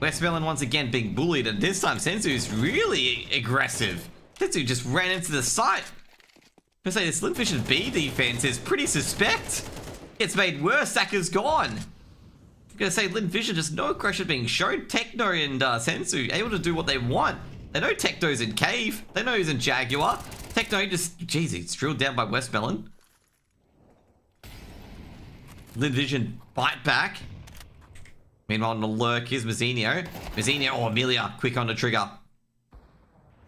Westmoreland once again being bullied, and this time Sensu's really aggressive. Sensu just ran into the site. I'm gonna say this Lynn Vision B defense is pretty suspect. It's made worse. Saka's gone. I'm gonna say Lynn Vision, just no aggression being shown. Techno and Sensu able to do what they want. They know Techno's in Cave. They know he's in Jaguar. Techno just, jeez, he's drilled down by Westmoreland. Lynn Vision bite back. Meanwhile, on the lurk is Mazzinho. Mazzinho, oh, Amelia, quick on the trigger.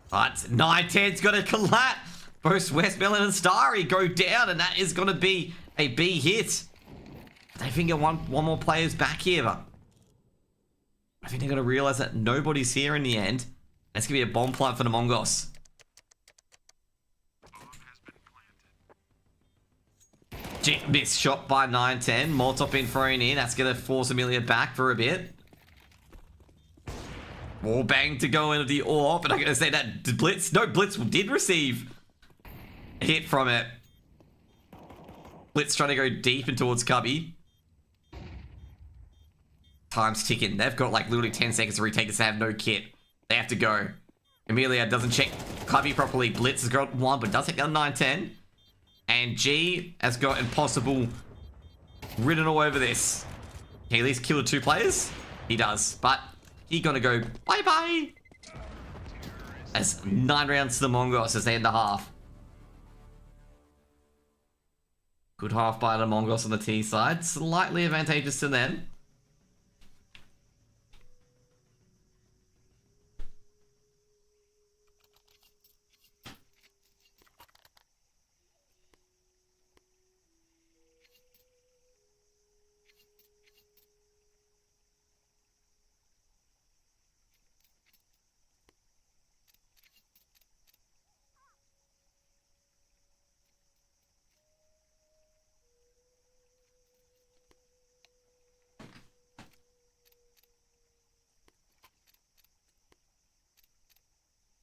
But 9-10's got to collapse. Both Westmoreland and Starry go down, and that is going to be a B hit. They think one more player's back here, but I think they're going to realize that nobody's here in the end. That's going to be a bomb plant for the Mongolz. Missed shot by 9-10. Molotov been thrown in. That's going to force Amelia back for a bit. More bang to go into the AWP. But I'm going to say that Blitz... No, Blitz did receive a hit from it. Blitz trying to go deep and towards Cubby. Time's ticking. They've got like literally 10 seconds to retake this. They have no kit. They have to go. Amelia doesn't check Cubby properly. Blitz has got one, but does take down 9-10. And G has got Impossible written all over this. Can he at least kill the 2 players? He does, but he's gonna go bye-bye. As 9 rounds to the Mongolz as they end the half. Good half by the Mongolz on the T side. Slightly advantageous to them.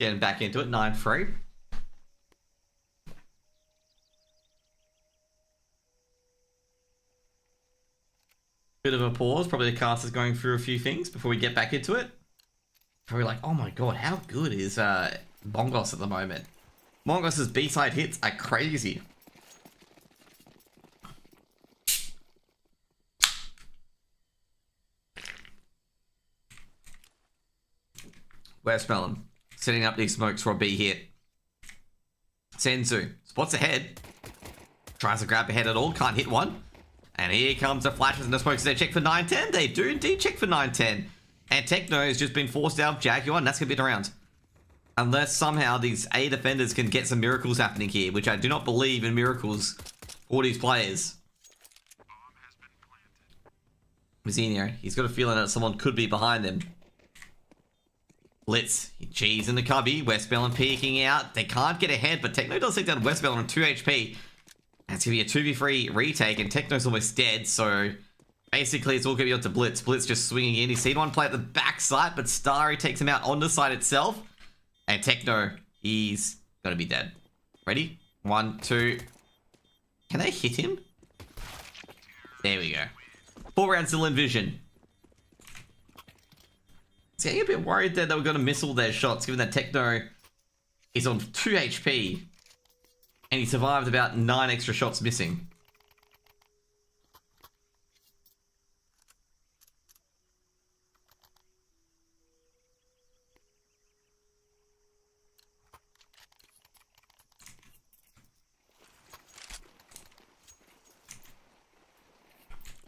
Getting back into it, 9-3. Bit of a pause. Probably the cast is going through a few things before we get back into it. Probably like, oh my god, how good is Mongolz at the moment? Mongolz's B-side hits are crazy. Westmoreland setting up these smokes for a B hit. Sensu spots ahead. Tries to grab ahead at all. Can't hit one. And here comes the flashes and the smokes. They check for 9-10. They do indeed check for 9-10. And Techno has just been forced out of Jaguar, and that's going to be the round. Unless somehow these A defenders can get some miracles happening here, which I do not believe in miracles for these players. Mazzinho, he's got a feeling that someone could be behind him. Blitz, G's in the cubby. Westmoreland peeking out. They can't get ahead, but Techno does take down Westmoreland on 2 HP. And it's going to be a 2v3 retake, and Techno's almost dead, so basically it's all going to be on to Blitz. Blitz just swinging in. He's seen one play at the backside, but Starry takes him out on the side itself. And Techno, he's going to be dead. Ready? 1, 2. Can they hit him? There we go. 4 rounds to Lynn Vision. See, I'm a bit worried that they were going to miss all their shots, given that Techno is on 2 HP. And he survived about 9 extra shots missing.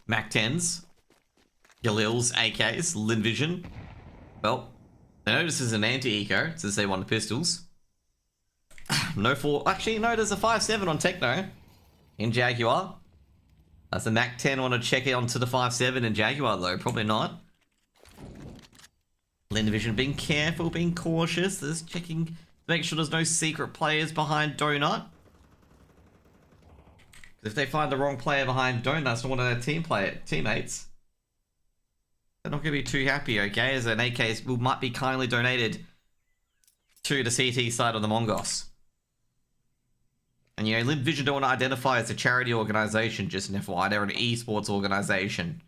Mac 10s, Galil's, AKs, Lynn Vision. Well, they notice there's an anti-eco since they want the pistols. No 4. Actually, no, there's a 5.7 on Techno in Jaguar. Does the Mac 10 want to check it onto the 5.7 in Jaguar though? Probably not. Lynn Vision being careful, being cautious. Just checking to make sure there's no secret players behind Donut. If they find the wrong player behind Donut, it's not one of their teammates, they're not going to be too happy, okay? As an AK might be kindly donated to the CT side of the Mongolz. And you know, Lynn Vision don't want to identify as a charity organization, just an FYI, they're an esports organization.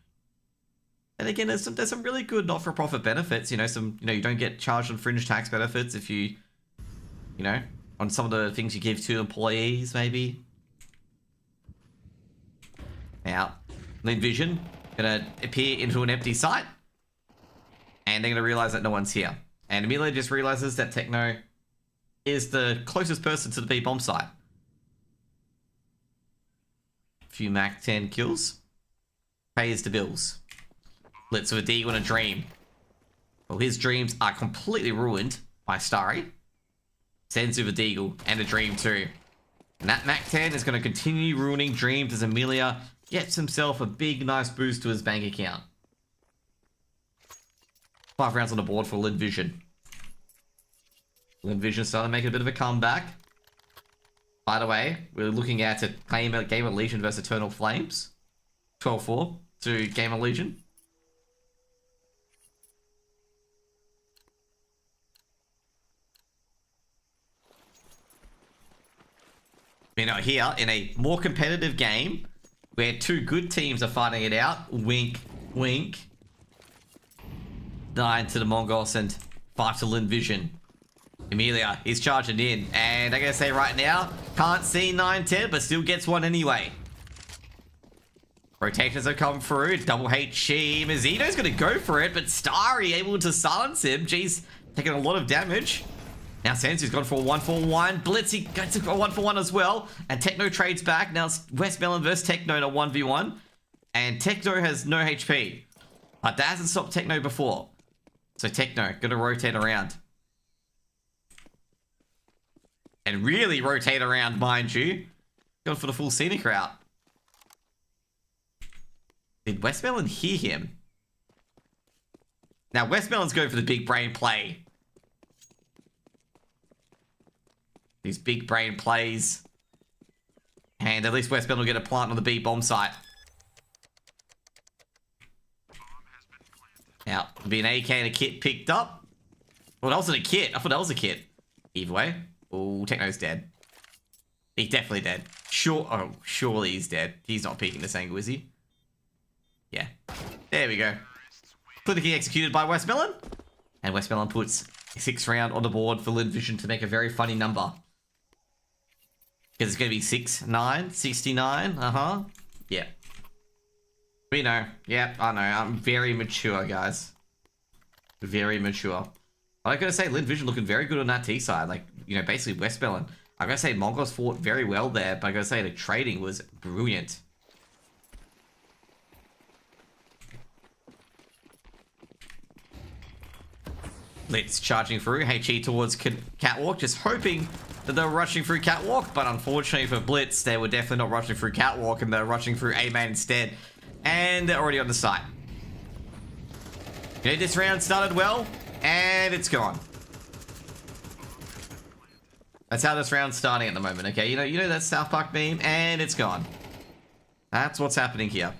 And again, there's some really good not-for-profit benefits, you know, you don't get charged on fringe tax benefits if you know, on some of the things you give to employees, maybe. Now, Lynn Vision gonna appear into an empty site, and they're gonna realize that no one's here. And immediately just realizes that Techno is the closest person to the B-bomb site. Few Mac 10 kills. Pays the bills. Blitz with a D on a dream. Well, his dreams are completely ruined by Starry. Sends with a Deagle and a dream too. And that Mac 10 is going to continue ruining dreams as Amelia gets himself a big, nice boost to his bank account. 5 rounds on the board for Lynn Vision. Lynn Vision starting to make a bit of a comeback. By the way, we're looking at a Gamer Legion versus Eternal Flames. 12-4 to Gamer Legion. You know, here in a more competitive game where 2 good teams are fighting it out. Wink, wink. 9 to the Mongolz and 5 to Lynn Vision. Emilia is charging in, and I gotta say right now, can't see 9-10, but still gets one anyway. Rotations have come through. Double HE. Mazzino's gonna go for it, but Starry able to silence him. Jeez, taking a lot of damage. Now Sensu's gone for a 1-for-1. Blitzy gets a 1-for-1 as well. And Techno trades back. Now it's Westmelon versus Techno in a 1v1. And Techno has no HP. But that hasn't stopped Techno before. So Techno gonna rotate around. And really rotate around, mind you. Going for the full scenic route. Did Westmelon hear him? Now Westmelon's going for the big brain play. These big brain plays. And at least Westmelon will get a plant on the B bomb site. Now, be an AK and a kit picked up. Well, that wasn't a kit. I thought that was a kit. Either way. Oh, Techno's dead. He's definitely dead. Sure. Oh, surely he's dead. He's not peeking this angle, is he? Yeah. There we go. Clinically executed by Westmelon. And Westmelon puts a 6th round on the board for Lynn Vision to make a very funny number. Because it's going to be 6-9, 69. Uh-huh. Yeah. We know. Yeah, I know. I'm very mature, guys. Very mature. I gotta say, Lynn Vision looking very good on that T side. Like, you know, basically Westmelon. I gotta say, Mongolz fought very well there, but I gotta say the trading was brilliant. Let's charging through. HE towards Catwalk, just hoping that they were rushing through Catwalk, but unfortunately for Blitz, they were definitely not rushing through Catwalk, and they're rushing through A-Man instead. And they're already on the site. You know, this round started well, and it's gone. That's how this round's starting at the moment, okay? You know that South Park meme, and it's gone. That's what's happening here.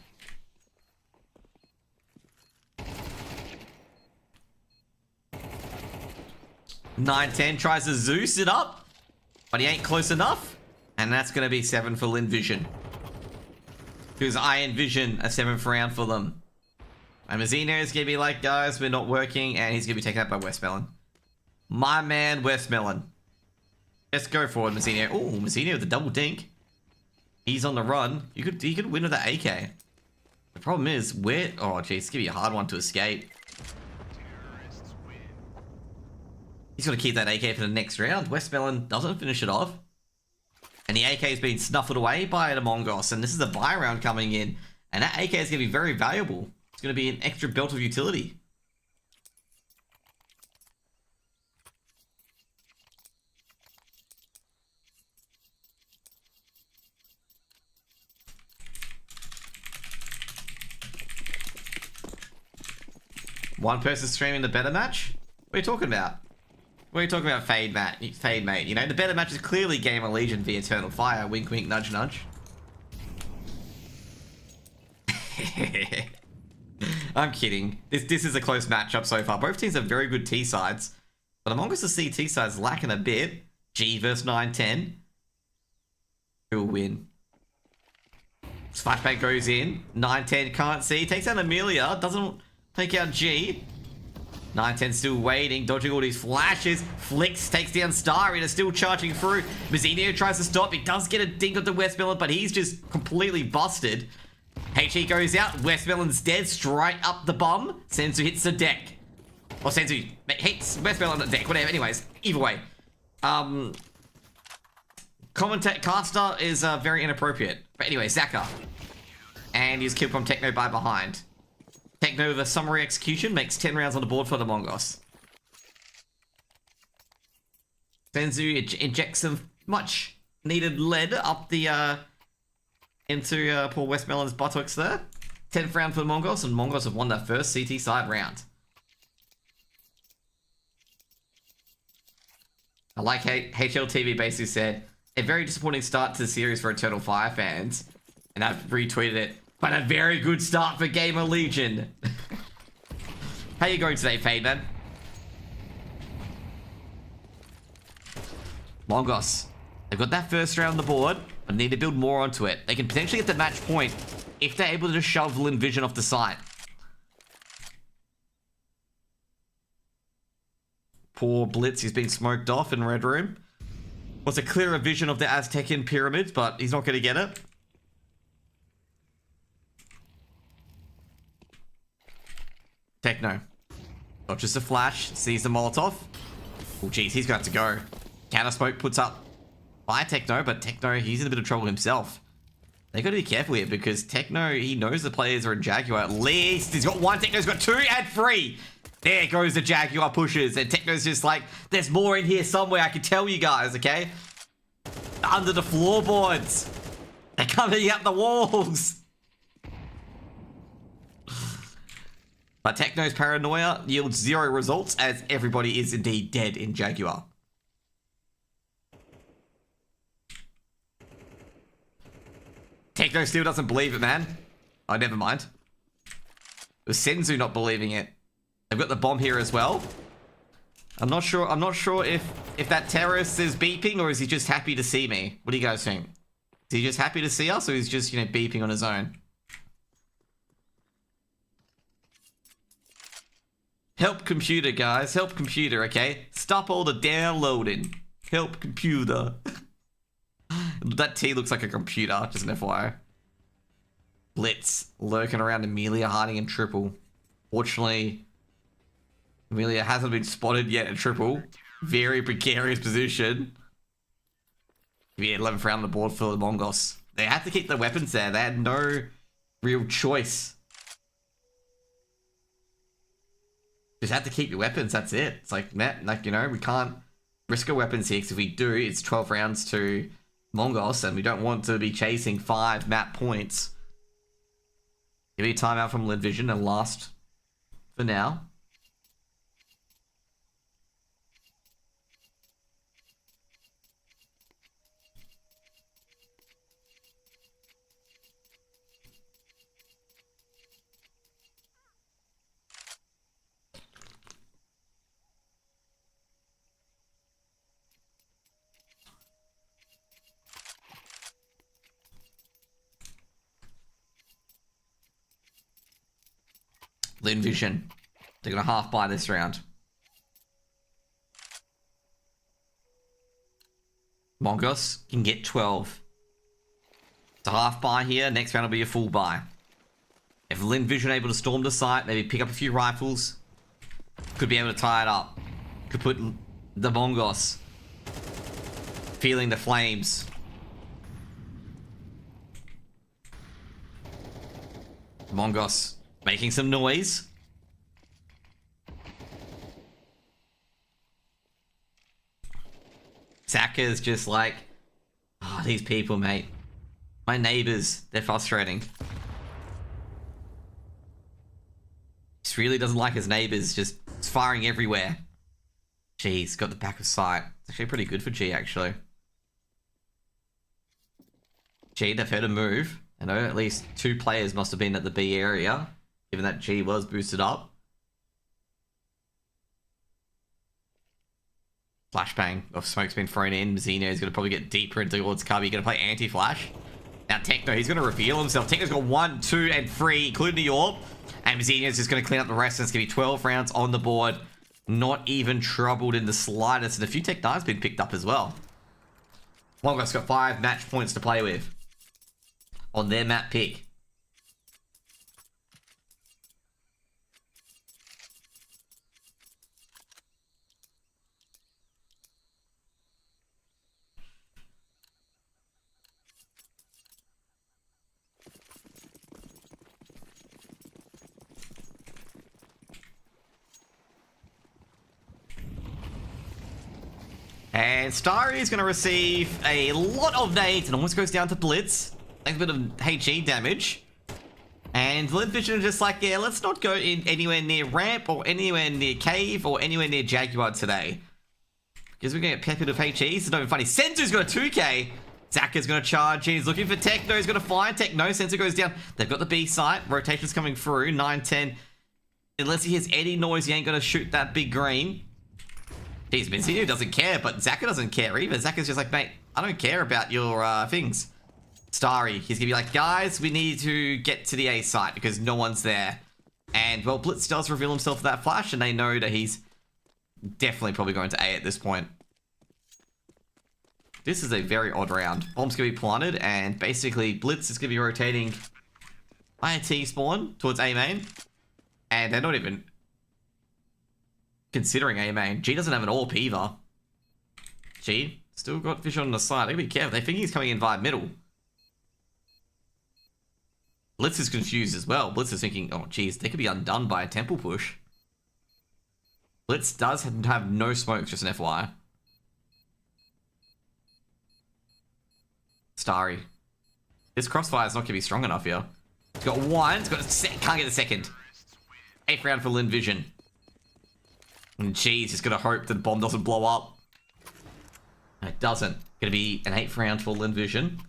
(9-10) tries to Zeus it up, but he ain't close enough. And that's going to be 7 for Lynn Vision. Because I envision a 7th round for them. And Mazzino is going to be like, guys, we're not working. And he's going to be taken out by Westmelon. My man, Westmelon. Let's go forward, Mazzino. Oh, Mazzino with the double dink. He's on the run. He could win with that AK. The problem is, where... Oh, jeez, it's going to be a hard one to escape. He's going to keep that AK for the next round. Westmelon doesn't finish it off. And the AK has been snuffled away by the Mongolz. And this is a buy round coming in. And that AK is going to be very valuable. It's going to be an extra belt of utility. One person streaming the better match? What are you talking about? What are you talking about, Fade mate? You know, the better match is clearly Gamer Legion via Eternal Fire. Wink, wink, nudge, nudge. I'm kidding. This is a close matchup so far. Both teams have very good T sides, but among us, the CT side's lacking a bit. G versus 910. Who'll win? Flashback goes in. 910 can't see. Takes out Amelia. Doesn't take out G. 910 still waiting, dodging all these flashes. Flicks takes down Star Eater, still charging through. Mazzinho tries to stop. He does get a dink of the Westmelon, but he's just completely busted. HE goes out. Westmelon's dead. Straight up the bomb. Senzu hits the deck. Or Senzu hits Westmelon on the deck. Whatever. Anyways, either way. Caster is very inappropriate. But anyway, Zaka. And he's killed from Techno by behind. Techno with a summary execution makes 10 rounds on the board for the Mongolz. Senzu injects some much needed lead up the into poor Westmelon's buttocks there. 10th round for the Mongolz, and Mongolz have won their first CT side round. I like HLTV basically said, a very disappointing start to the series for Eternal Fire fans. And I've retweeted it. But a very good start for Gamer Legion. How you going today, Fade Man? Mongolz. They've got that first round on the board, but need to build more onto it. They can potentially get the match point if they're able to just shove Lynn Vision off the site. Poor Blitz, he's been smoked off in Red Room. Wants a clearer vision of the Aztecian pyramids, but he's not going to get it. Techno. Not just a flash. Sees the Molotov. Oh, geez. He's going to have to go. Counter smoke puts up by Techno, but Techno, he's in a bit of trouble himself. They got to be careful here because Techno, he knows the players are in Jaguar. At least he's got one. Techno's got two and three. There goes the Jaguar pushes. And Techno's just like, there's more in here somewhere. I can tell you guys, okay? Under the floorboards. They're coming up the walls. But Techno's paranoia yields 0 results as everybody is indeed dead in Jaguar. Techno still doesn't believe it, man. Oh, never mind. It was Senzu not believing it. They've got the bomb here as well. I'm not sure if that terrorist is beeping or is he just happy to see me. What do you guys think? Is he just happy to see us or is he just, you know, beeping on his own? Help computer, guys. Help computer, okay? Stop all the downloading. Help computer. That T looks like a computer, just an FYI. Blitz lurking around Amelia, hiding in triple. Fortunately, Amelia hasn't been spotted yet in triple. Very precarious position. Yeah, 11th round on the board for the Mongolz. They had to keep the weapons there. They had no real choice. Just had to keep your weapons, that's it. It's like, you know, we can't risk our weapons here, because if we do, it's 12 rounds to Mongolz, and we don't want to be chasing 5 map points. Give me a timeout from Lynn Vision and last for now. Lynn Vision. They're going to half buy this round. Mongolz can get 12. It's a half buy here. Next round will be a full buy. If Lynn Vision able to storm the site, maybe pick up a few rifles, could be able to tie it up. Could put the Mongolz feeling the flames. Mongolz making some noise. Zaka's just like, oh, these people, mate. My neighbors, they're frustrating. Just really doesn't like his neighbors, just firing everywhere. G's got the back of sight. It's actually pretty good for G, actually. G, they've heard a move. I know at least 2 players must have been at the B area, given that G was boosted up. Flashbang of smoke's been thrown in. Mazzino's going to probably get deeper into towards Cubby. Going to play anti-flash. Now Techno, he's going to reveal himself. Techno's got 1, 2, and 3, including the AWP. And Mazzino's just going to clean up the rest. And it's going to be 12 rounds on the board. Not even troubled in the slightest. And a few Tech 9's been picked up as well. Mongolz got 5 match points to play with on their map pick. And Starry is going to receive a lot of nades and almost goes down to Blitz. Takes a bit of HE damage. And Lynn Vision is just like, yeah, let's not go in anywhere near ramp or anywhere near cave or anywhere near Jaguar today. Because we're going to get peppered of HE. It's not even funny. Senzu's got a 2k. Zaka's going to charge. He's looking for Techno. He's going to find Techno. Senzu goes down. They've got the B site. Rotation's coming through. 9-10. Unless he hears any noise, he ain't going to shoot that big green. Jeez, Mazzino doesn't care, but Zaka doesn't care either. Zaka's just like, mate, I don't care about your things. Starry, he's gonna be like, guys, we need to get to the A site because no one's there. And, well, Blitz does reveal himself with that flash, and they know that he's definitely probably going to A at this point. This is a very odd round. Bomb's gonna be planted, and basically Blitz is gonna be rotating INT spawn towards A main. And they're not even considering A main. G doesn't have an AWP either. G still got vision on the side. They gotta be careful. They think he's coming in via middle. Blitz is confused as well. Blitz is thinking, oh geez, they could be undone by a temple push. Blitz does have no smokes, just an FYI. Starry. This crossfire is not gonna be strong enough here. It's got 1. It's got can't get the second. 8th round for Lynn Vision. And G's just gonna hope that the bomb doesn't blow up. It doesn't. Gonna be an 8th round for Lynn Vision.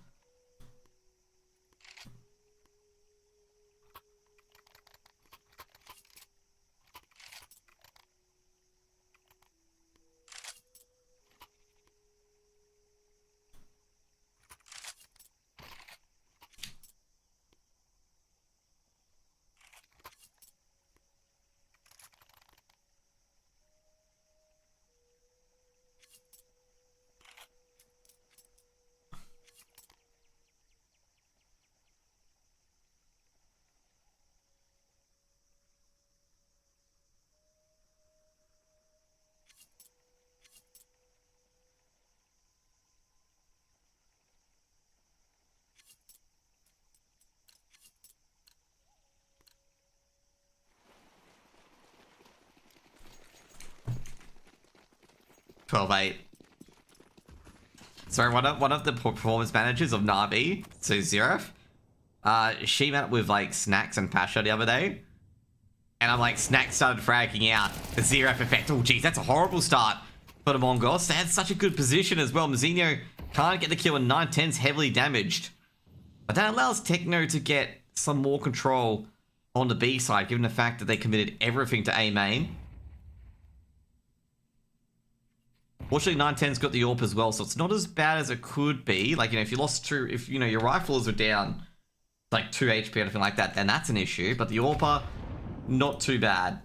$12-8. Sorry, one of the performance managers of Na'Vi, so Zeref, she met up with like Snacks and Pasha the other day. And I'm like, Snacks started fragging out the Zeref effect. Oh geez, that's a horrible start for the Mongolz. They had such a good position as well. Mazzino can't get the kill and 9-10's heavily damaged. But that allows Techno to get some more control on the B side, given the fact that they committed everything to A main. Fortunately, 9-10's got the AWP as well, so it's not as bad as it could be. Like, you know, if you lost 2, if, you know, your rifles are down, like 2 HP or anything like that, then that's an issue. But the AWP, not too bad.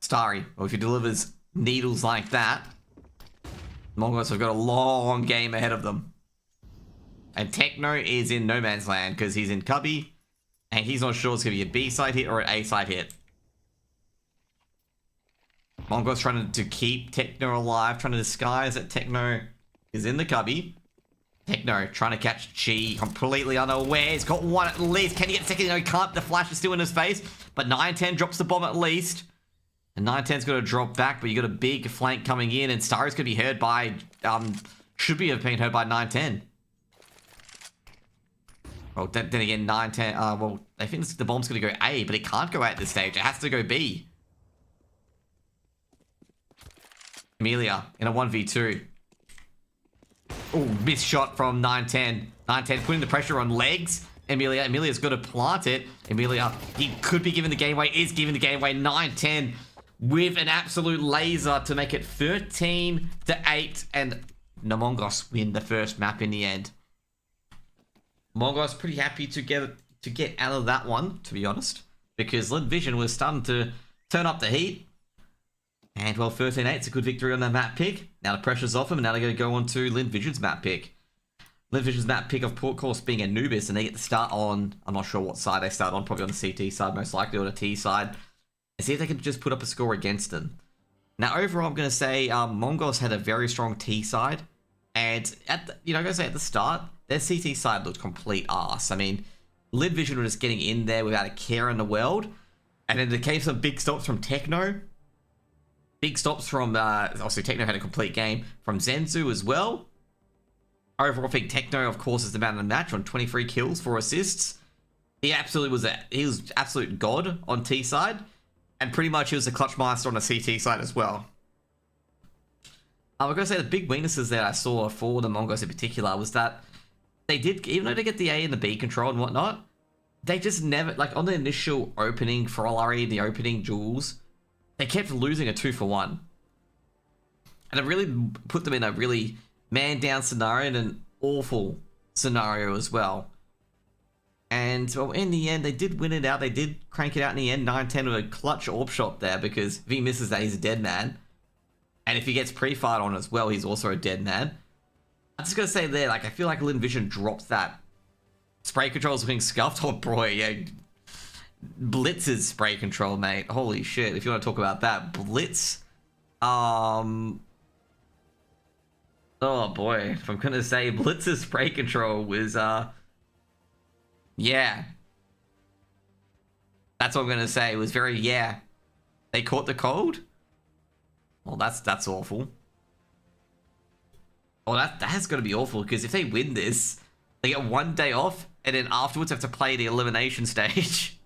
Starry, well, if he delivers needles like that, Mongolz have got a long game ahead of them. And Techno is in no man's land because he's in Cubby. And he's not sure it's going to be a B side hit or an A side hit. Mongolz trying to keep Techno alive, trying to disguise that Techno is in the cubby. Techno trying to catch Chi, completely unaware. He's got one at least. Can he get a second? No, he can't. The flash is still in his face. But 910 drops the bomb at least. And 910's got to drop back, but you got a big flank coming in. And Starry's going to be heard by, should be have been heard by 910. Well, then again, 910, well, I think the bomb's going to go A, but it can't go A at this stage. It has to go B. Amelia in a 1v2. Oh, missed shot from 910. 910 putting the pressure on legs. Amelia's got to plant it. Amelia, he could be giving the game away, is giving the game away. 910 with an absolute laser to make it 13-8. And the Mongolz win the first map in the end. Mongolz pretty happy to get out of that one, to be honest. Because Lynn Vision was starting to turn up the heat. And, well, 13-8's a good victory on that map pick. Now the pressure's off him, and now they're going to go on to Lynn Vision's map pick. Lynn Vision's map pick, of course, being Anubis, and they get to start on, I'm not sure what side they start on, probably on the CT side, most likely, or the T side, and see if they can just put up a score against them. Now, overall, I'm going to say Mongolz had a very strong T side, and, I'm going to say at the start, their CT side looked complete arse. I mean, Lynn Vision was just getting in there without a care in the world, and in the case of big stops from Techno, big stops from, obviously Techno had a complete game from Zenzu as well. Overall, I think Techno, of course, is the man of the match on 23 kills, 4 assists. He was absolute god on T side, and pretty much he was a clutch master on the CT side as well. I'm going to say the big weaknesses that I saw for the Mongolz in particular was that they did, even though they get the A and the B control and whatnot, they just never, like on the initial opening Ferrari, the opening duels, they kept losing a 2-for-1. And it really put them in a really man-down scenario and an awful scenario as well. And, well, in the end, they did win it out. They did crank it out in the end. 910 with a clutch orb shot there, because if he misses that, he's a dead man. And if he gets pre-fired on as well, he's also a dead man. I'm just going to say there, like, I feel like Lynn Vision dropped that. Spray controls being scuffed. Oh, boy, yeah. Blitz's spray control, mate. Holy shit, if you want to talk about that. Blitz. Oh boy, if I'm gonna say Blitz's spray control was, yeah. That's what I'm gonna say. It was very, yeah. They caught the cold? Well, that's awful. Oh, that's gonna be awful, because if they win this, they get 1 day off, and then afterwards have to play the elimination stage.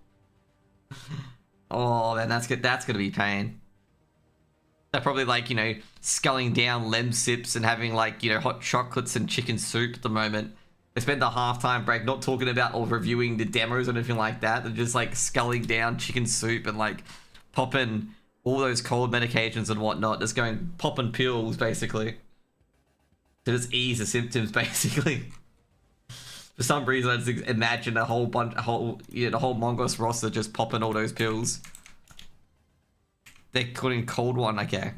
Oh man, that's gonna be pain. They're probably like, sculling down lem sips and having like, hot chocolates and chicken soup at the moment. They spend the halftime break not talking about or reviewing the demos or anything like that. They're just like sculling down chicken soup and like popping all those cold medications and whatnot. Just going popping pills basically to just ease the symptoms basically. For some reason, I just imagine the whole Mongolz roster just popping all those pills. They're calling cold one, okay.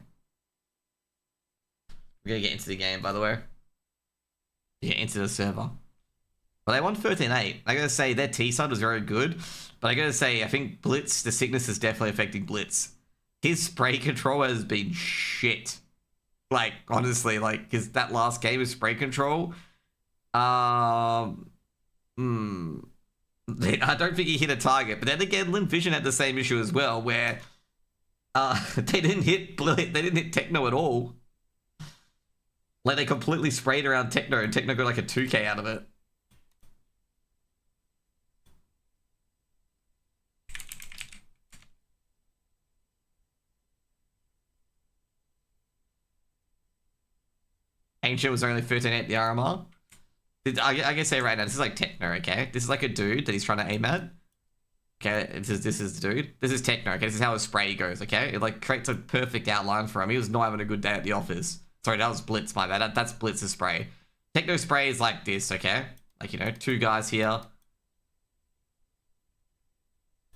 We're gonna get into the game, by the way. Get into the server. Well, they won 13-8. I gotta say, their T side was very good. But I gotta say, I think Blitz, the sickness is definitely affecting Blitz. His spray control has been shit. Like, honestly, like, because that last game of spray control... I don't think he hit a target, but then again, Lynn Vision had the same issue as well, where they didn't hit Techno at all. Like they completely sprayed around Techno, and Techno got like a 2k out of it. Ancient was only 13 the RMR. I can say right now, this is like Techno, okay? This is like a dude that he's trying to aim at. Okay, this is the dude. This is Techno, okay? This is how his spray goes, okay? It like creates a perfect outline for him. He was not having a good day at the office. Sorry, that was Blitz, my bad. That's Blitz's spray. Techno spray is like this, okay? Like, 2 guys here.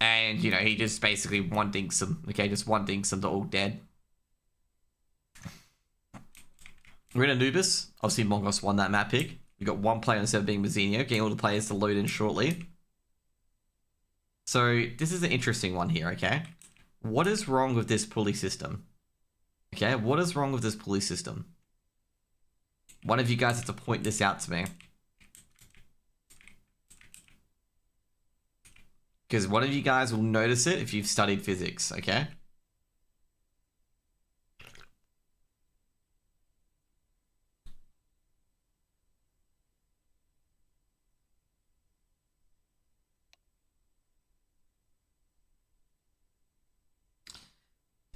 And, he just basically one-dinks them, okay? Just one-dinks them, they're all dead. We're in Anubis. Obviously, Mongolz won that map pick. We've got 1 player instead of being Mazinho, getting all the players to load in shortly. So, this is an interesting one here, okay? What is wrong with this pulley system? Okay, what is wrong with this police system? One of you guys has to point this out to me. Because one of you guys will notice it if you've studied physics, okay?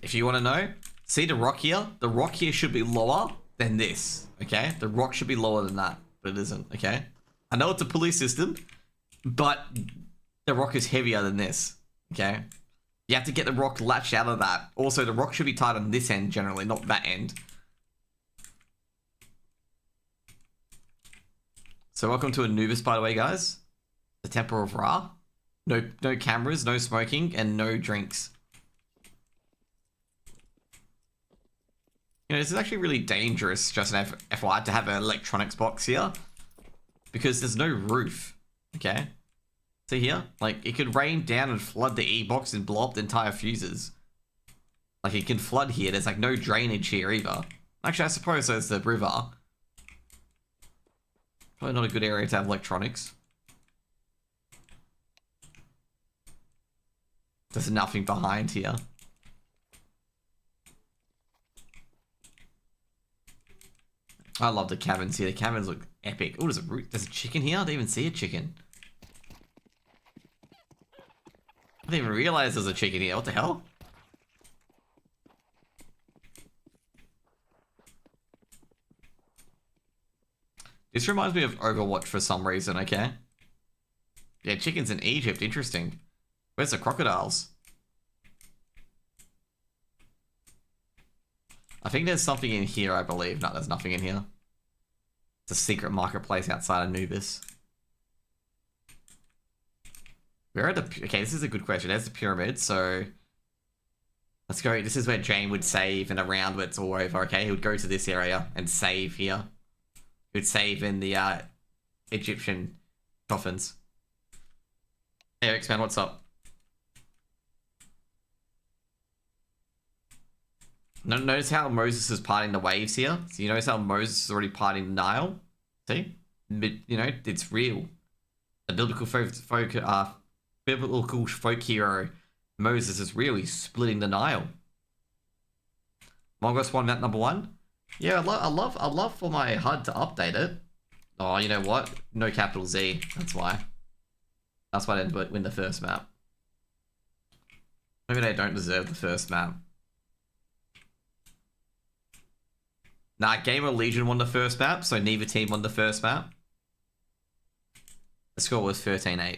If you want to know, see the rock here? The rock here should be lower than this, okay? The rock should be lower than that, but it isn't, okay? I know it's a police system, but the rock is heavier than this, okay? You have to get the rock latched out of that. Also, the rock should be tied on this end generally, not that end. So welcome to Anubis, by the way, guys. The Temple of Ra. No cameras, no smoking, and no drinks. You know, this is actually really dangerous, just an FYI, to have an electronics box here. Because there's no roof, okay? See here? Like, it could rain down and flood the E-box and blow up the entire fuses. Like, it can flood here. There's, like, no drainage here either. Actually, I suppose there's the river. Probably not a good area to have electronics. There's nothing behind here. I love the cabins here. The cabins look epic. Oh, there's a chicken here? I didn't even see a chicken. I didn't even realize there's a chicken here. What the hell? This reminds me of Overwatch for some reason, okay? Yeah, chickens in Egypt. Interesting. Where's the crocodiles? I think there's something in here, I believe. No, there's nothing in here. It's a secret marketplace outside Anubis. Where are the... Okay, this is a good question. There's the pyramid, so... Let's go. This is where Jane would save and around where it's all over, okay? He would go to this area and save here. He would save in the Egyptian coffins. Hey, X-Man, what's up? Notice how Moses is parting the waves here? So you notice how Moses is already parting the Nile? See? You know, it's real. A biblical folk hero, Moses, is really splitting the Nile. Mongolz 1 map number 1? Yeah, I love for my HUD to update it. Oh, you know what? No capital Z. That's why. That's why I didn't win the first map. Maybe they don't deserve the first map. Nah, Gamer Legion won the first map, so neither team won the first map. The score was 13-8.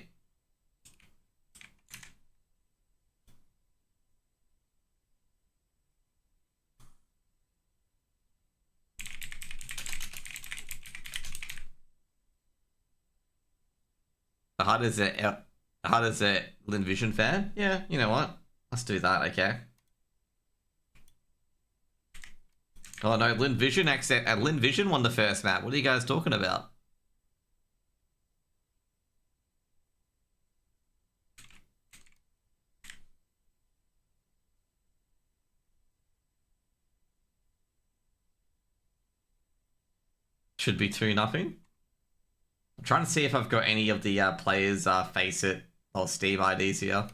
The HUD is a Lynn Vision fan? Yeah, you know what? Let's do that, okay? Oh no, Lynn Vision won the first map. What are you guys talking about? Should be 2-0. I'm trying to see if I've got any of the players face it or Steam IDs here.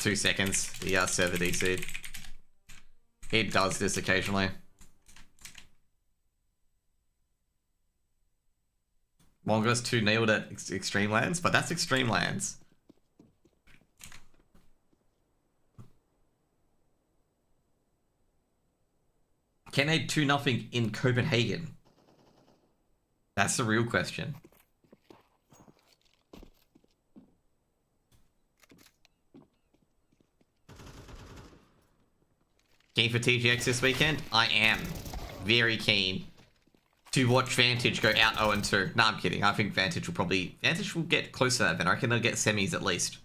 2 seconds. The server DC. It does this occasionally. Mongolz 2 nailed at Extreme Lands, but that's Extreme Lands. Can they 2-0 in Copenhagen? That's the real question. Keen for TGX this weekend? I am very keen to watch Vantage go out 0-2. No, I'm kidding. I think Vantage will get close to that event. I reckon they'll get semis at least.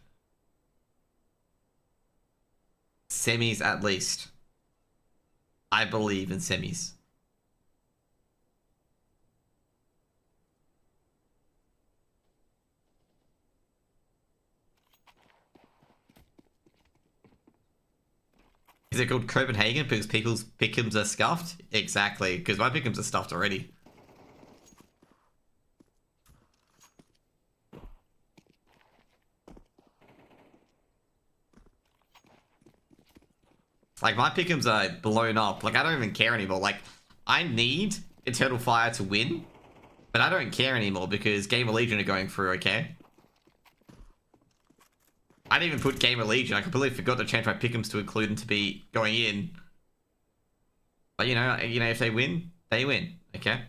Semis at least. I believe in semis. Is Is it called Copenhagen because people's pickums are scuffed? Exactly, because my pickums are stuffed already. Like, my pickums are blown up. Like, I don't even care anymore. Like, I need Eternal Fire to win, but I don't care anymore because Game of Legion are going through, okay? I didn't even put Game of Legion. I completely forgot to change my pickums to include them to be going in. But, you know, if they win, okay?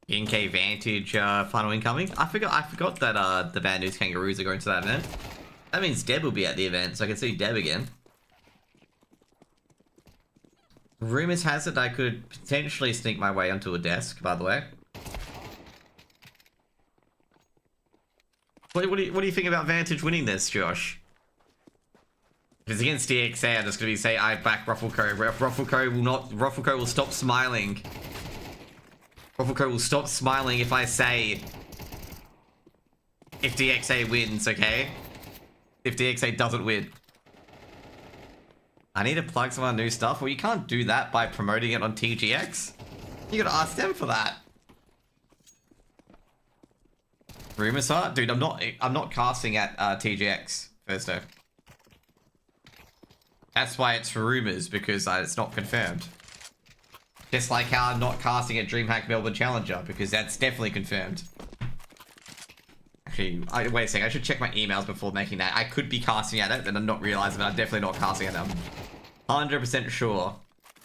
NK Vantage final incoming. I forgot that the Bad News Kangaroos are going to that event. That means Deb will be at the event, so I can see Deb again. Rumors has it I could potentially sneak my way onto a desk, by the way. What do you think about Vantage winning this, Josh? If it's against DXA, I'm just gonna say I back Ruffleco. Ruffleco will stop smiling. Ruffleco will stop smiling if I say if DXA wins, okay? If DXA doesn't win. I need to plug some of our new stuff. Well, you can't do that by promoting it on TGX. You gotta ask them for that. Rumors are? Dude, I'm not casting at TGX Thursday. That's why it's rumors, because it's not confirmed. Just like how I'm not casting at DreamHack Melbourne Challenger, because that's definitely confirmed. Actually, wait a second, I should check my emails before making that. I could be casting at it, and I'm not realizing that I'm definitely not casting at them. 100% sure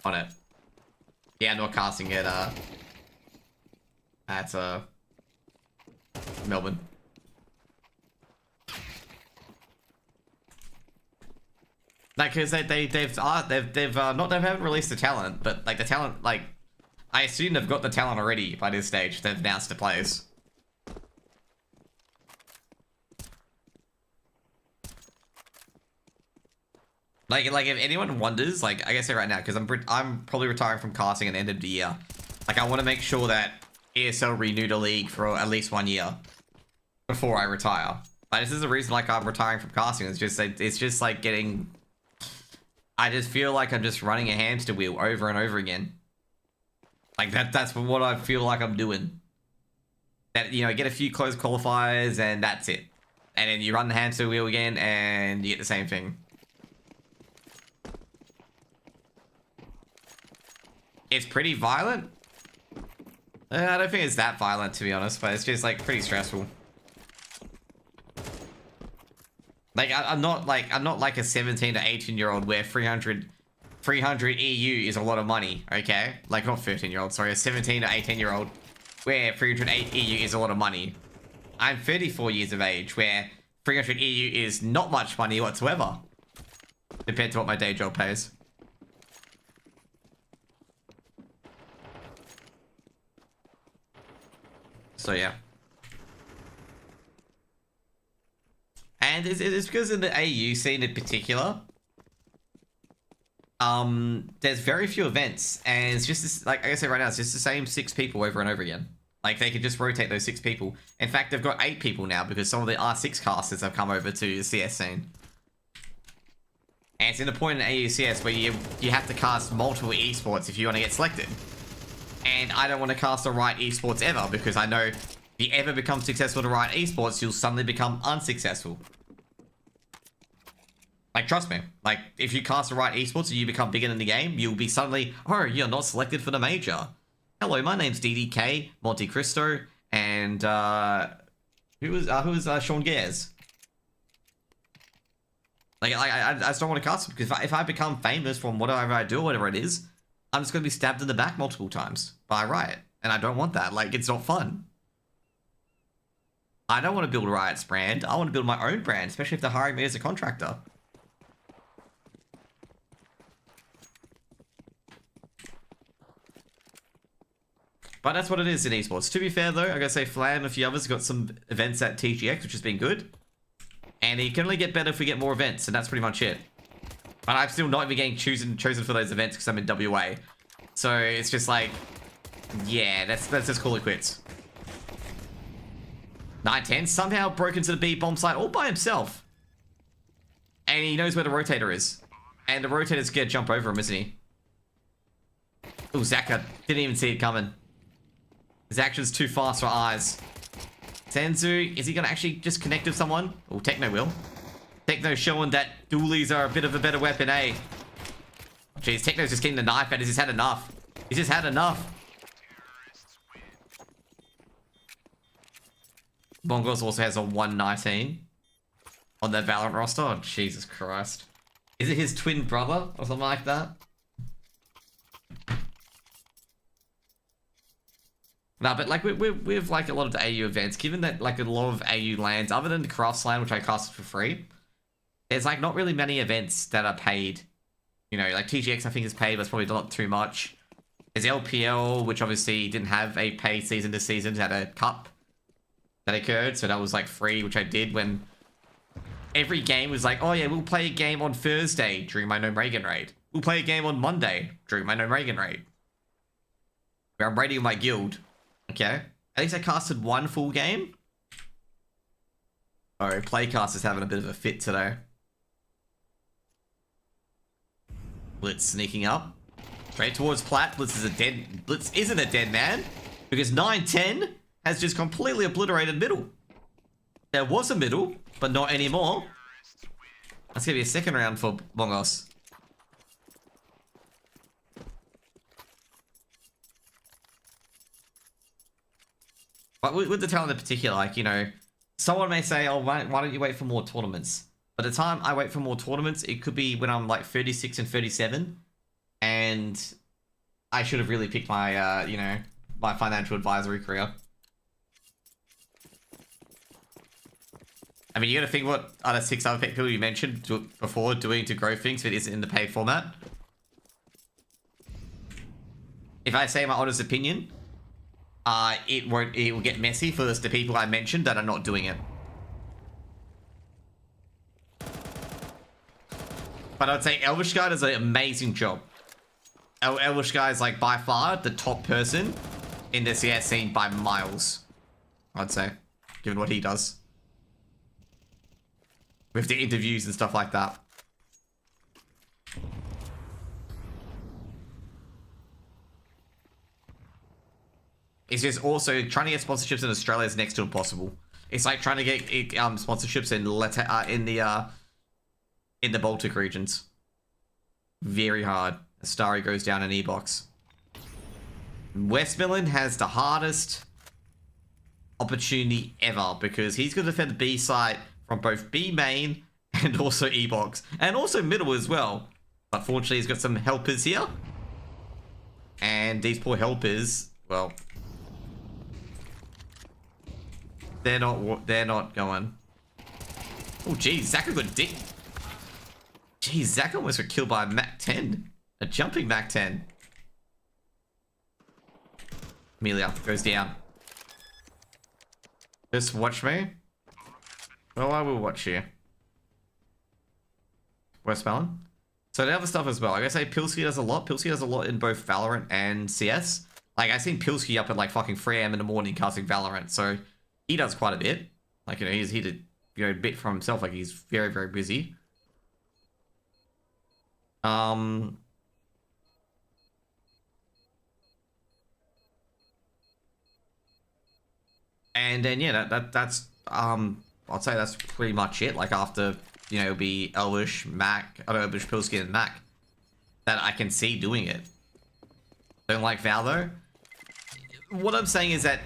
on it. Yeah, I'm not casting it at Melbourne. Like, cause they haven't released the talent, but like the talent, like, I assume they've got the talent already by this stage. They've announced the players. Like if anyone wonders, like, I can say right now, because I'm probably retiring from casting at the end of the year. Like, I want to make sure that ESL renew the league for at least 1 year before I retire. Like, this is the reason, like, I'm retiring from casting. It's just like getting. I just feel like I'm just running a hamster wheel over and over again. Like, that's what I feel like I'm doing. That, you know, get a few close qualifiers and that's it. And then you run the hamster wheel again and you get the same thing. It's pretty violent. I don't think it's that violent, to be honest, but it's just, like, pretty stressful. Like, I'm not like a 17 to 18-year-old where 300 EU is a lot of money, okay? Like, not 13-year-old, sorry, a 17 to 18-year-old where 308 EU is a lot of money. I'm 34 years of age where 300 EU is not much money whatsoever compared to what my day job pays. So yeah. And it's because in the AU scene in particular, there's very few events, and it's just this, like I say right now, it's just the same 6 people over and over again. Like, they could just rotate those 6 people. In fact, they've got 8 people now because some of the R6 casters have come over to the CS scene. And it's in the point in AUCS where you have to cast multiple esports if you want to get selected. And I don't want to cast the right esports ever, because I know if you ever become successful in the right esports, you'll suddenly become unsuccessful. Like, trust me. Like, if you cast the right esports and you become bigger in the game, you'll be suddenly, oh, you're not selected for the major. Hello, my name's DDK, Monte Cristo, and who was Sean Gares? Like, I just don't want to cast him, because if I become famous from whatever I do, whatever it is, I'm just going to be stabbed in the back multiple times by Riot, and I don't want that. Like, it's not fun. I don't want to build Riot's brand. I want to build my own brand, especially if they're hiring me as a contractor. But that's what it is in esports. To be fair, though, I gotta say, Flam and a few others got some events at TGX, which has been good. And it can only get better if we get more events, and that's pretty much it. But I'm still not even getting chosen for those events because I'm in WA. So it's just like, yeah, let's just call it quits. 910 somehow broke into the B bomb site all by himself. And he knows where the rotator is. And the rotator's scared to jump over him, isn't he? Oh, Zaka didn't even see it coming. His action's too fast for eyes. Senzu, is he gonna actually just connect with someone? Oh, Techno will. Techno showing that dualies are a bit of a better weapon, eh? Jeez, Techno's just getting the knife out. He's just had enough. He's just had enough. Mongolz also has a 119 on their Valorant roster. Oh, Jesus Christ. Is it his twin brother or something like that? No, but like with like a lot of the AU events, given that like a lot of AU lands, other than the Craftsland, which I casted for free, there's like not really many events that are paid. You know, like TGX I think is paid, but it's probably not too much. There's LPL, which obviously didn't have a paid season this season, it had a cup that occurred, so that was like free, which I did when every game was like, oh yeah, we'll play a game on Thursday during my Gnome Reagan raid. We'll play a game on Monday during my Gnome Reagan raid. Where I'm raiding my guild. Okay. At least I casted one full game. Oh, Playcast is having a bit of a fit today. Blitz sneaking up. Straight towards Plat. Blitz isn't a dead man. Because 910 has just completely obliterated middle. There was a middle, but not anymore. That's gonna be a second round for Mongolz. But with the talent in particular, like, you know, someone may say, oh, why don't you wait for more tournaments? By the time I wait for more tournaments, it could be when I'm like 36 and 37. And I should have really picked my, you know, my financial advisory career. I mean, you gotta think what other 6 other people you mentioned before doing to grow things if it isn't in the paid format. If I say my honest opinion, it will get messy for the people I mentioned that are not doing it. But I'd say Elvishguy does an amazing job. Elvishguy is like by far the top person in the CS scene by miles, I'd say, given what he does. With the interviews and stuff like that. It's just also trying to get sponsorships in Australia is next to impossible. It's like trying to get sponsorships in the Baltic regions. Very hard. Starry goes down in E-Box. Westmoreland has the hardest opportunity ever because he's going to defend the B site from both B main and also E-Box. And also middle as well. But fortunately, he's got some helpers here. And these poor helpers, well, they're not going. Oh, geez, Zaka got dick. Geez, Zaka almost got killed by a Mac 10. A jumping Mac 10. Amelia goes down. Just watch me. Well, I will watch you. Westmelon. So the other stuff as well. Like I say, Pilsky does a lot. Pilsky does a lot in both Valorant and CS. Like, I've seen Pilsky up at like fucking 3 AM in the morning casting Valorant. So he does quite a bit. Like, you know, he did, you know, a bit for himself. Like, he's very, very busy. And then, yeah, that's, I'd say that's pretty much it. Like, after, you know, it'll be Elvish, Mac, I don't know, Elvish, Pilsky, and Mac that I can see doing it. Don't like Val, though. What I'm saying is that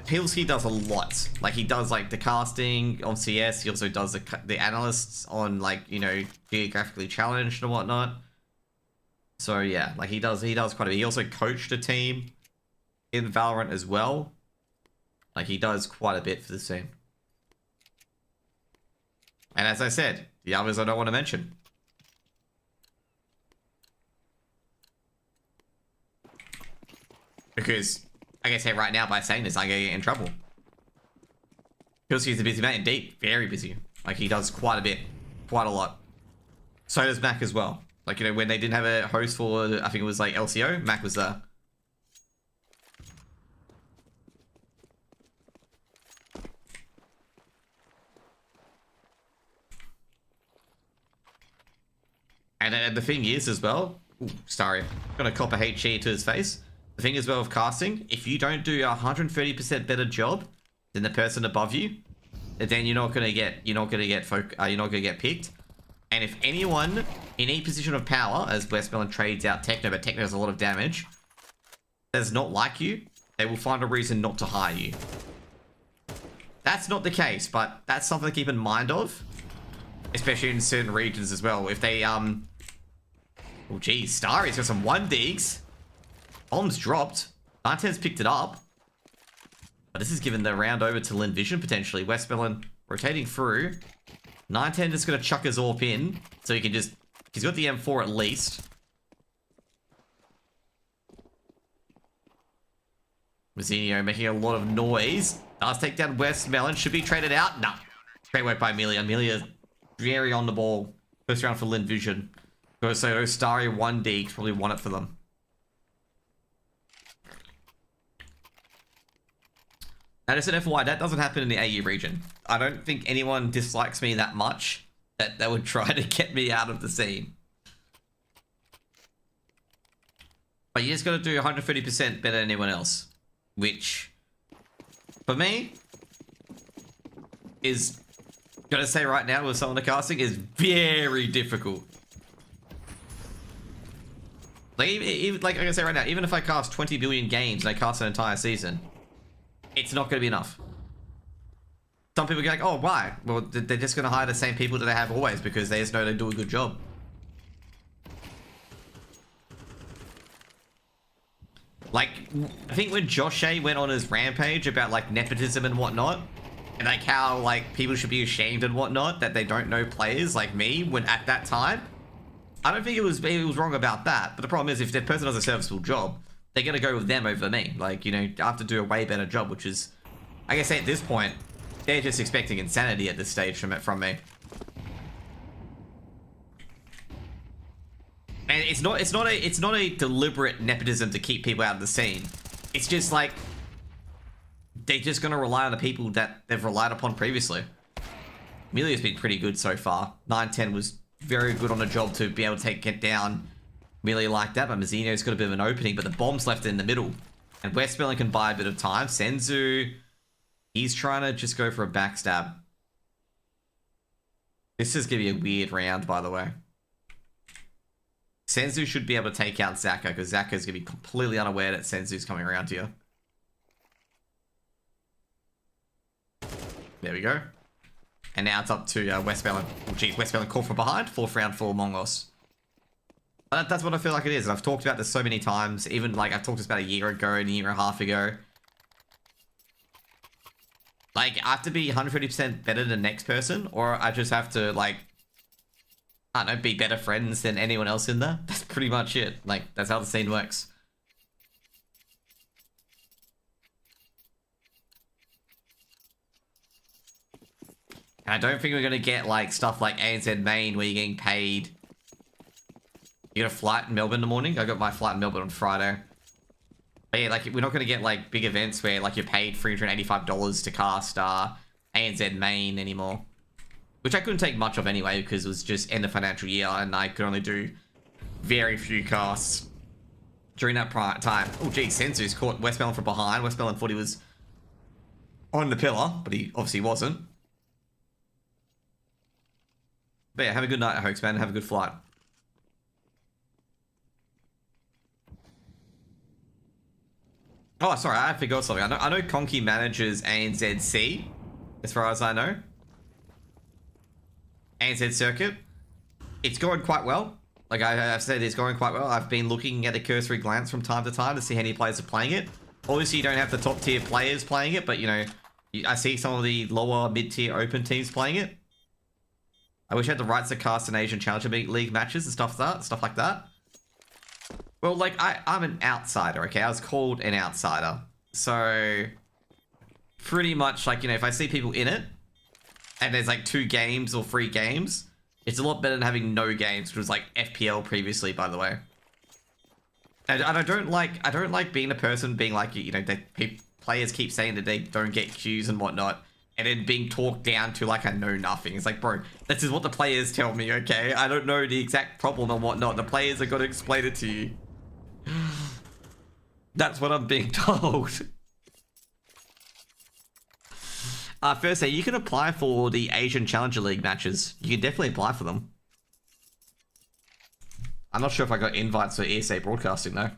Pilsky does a lot. Like, he does, like, the casting on CS. He also does the analysts on, like, you know, geographically challenged and whatnot. So, yeah, like, he does quite a bit. He also coached a team in Valorant as well. Like, he does quite a bit for the team. And as I said, the others I don't want to mention. Because, like I say right now, by saying this, I'm going to get in trouble. Pilsky's a busy man, indeed. Very busy. Like, he does quite a bit. Quite a lot. So does Mac as well. Like, you know, when they didn't have a host for, I think it was like LCO, Mac was there. And the thing is as well, ooh, sorry, gonna cop a HE to his face. The thing as well with casting, if you don't do a 130% better job than the person above you, then you're not gonna get picked. And if anyone in any position of power, as Westmelon trades out Techno, but Techno has a lot of damage, does not like you, they will find a reason not to hire you. That's not the case, but that's something to keep in mind of, especially in certain regions as well. If they oh geez, Starry's got some 1-digs. Bombs dropped. 910's picked it up. But this is giving the round over to Lynn Vision, potentially. Westmelon rotating through. 910 just going to chuck his AWP in. So he can just... He's got the M4 at least. Mazzinho making a lot of noise. Does take down Westmelon. Should be traded out. No. Great work by Amelia. Amelia very on the ball. First round for Lynn Vision. So Starry 1D probably won it for them. And as an FYI, that doesn't happen in the AU region. I don't think anyone dislikes me that much that they would try to get me out of the scene. But you just got to do 130% better than anyone else. Which, for me, is, gotta say right now with some of the casting, is very difficult. Like, even like I say right now, even if I cast 20 billion games and I cast an entire season, it's not going to be enough. Some people go like, oh, why? Well, they're just going to hire the same people that they have always because they just know they do a good job. Like, I think when Josh Shea went on his rampage about, like, nepotism and whatnot, and, like, how, like, people should be ashamed and whatnot that they don't know players like me when at that time, I don't think it was wrong about that. But the problem is, if the person does a serviceable job, they're going to go with them over me. Like, you know, I have to do a way better job, which is, I guess at this point, they're just expecting insanity at this stage from me. And it's not a deliberate nepotism to keep people out of the scene. It's just like, they're just going to rely on the people that they've relied upon previously. Amelia's been pretty good so far. 910 was very good on the job to be able to get down Amelia like that, but Mazzinho's got a bit of an opening, but the bomb's left in the middle. And Westmelon can buy a bit of time. Senzu, he's trying to just go for a backstab. This is going to be a weird round, by the way. Senzu should be able to take out Zaka, because Zaka's going to be completely unaware that Senzu's coming around here. There we go. And now it's up to Westmelon. Oh, geez, Westmelon caught from behind. 4th round for Mongolz. That's what I feel like it is. And I've talked about this so many times. Even, like, I've talked about a year ago and a year and a half ago. Like, I have to be 150% better than the next person, or I just have to, like, I don't know, be better friends than anyone else in there. That's pretty much it. Like, that's how the scene works. And I don't think we're gonna get like stuff like ANZ Main where you're getting paid. You got a flight in Melbourne in the morning? I got my flight in Melbourne on Friday. But yeah, like we're not gonna get like big events where like you're paid $385 to cast ANZ Main anymore. Which I couldn't take much of anyway because it was just end of financial year and I could only do very few casts during that time. Oh geez, Sensu's caught Westmelon from behind. Westmelon thought he was on the pillar, but he obviously wasn't. But yeah, have a good night, Hoax man. Have a good flight. Oh, sorry, I forgot something. I know Conky manages ANZC, as far as I know. ANZ Circuit. It's going quite well. Like I've said, it's going quite well. I've been looking at a cursory glance from time to time to see how many players are playing it. Obviously, you don't have the top tier players playing it, but you know, I see some of the lower mid-tier open teams playing it. I wish I had the rights to cast an Asian Challenger League matches and stuff like that. Well, like, I'm an outsider, okay? I was called an outsider. So, pretty much, like, you know, if I see people in it, and there's, like, 2 games or 3 games, it's a lot better than having no games, which was, like, FPL previously, by the way. And I don't like being a person being like, you know, players keep saying that they don't get queues and whatnot, and then being talked down to like I know nothing. It's like, bro, this is what the players tell me, okay? I don't know the exact problem and whatnot. The players are gonna explain it to you. That's what I'm being told. Firstly, you can apply for the Asian Challenger League matches. You can definitely apply for them. I'm not sure if I got invites for ESA Broadcasting though.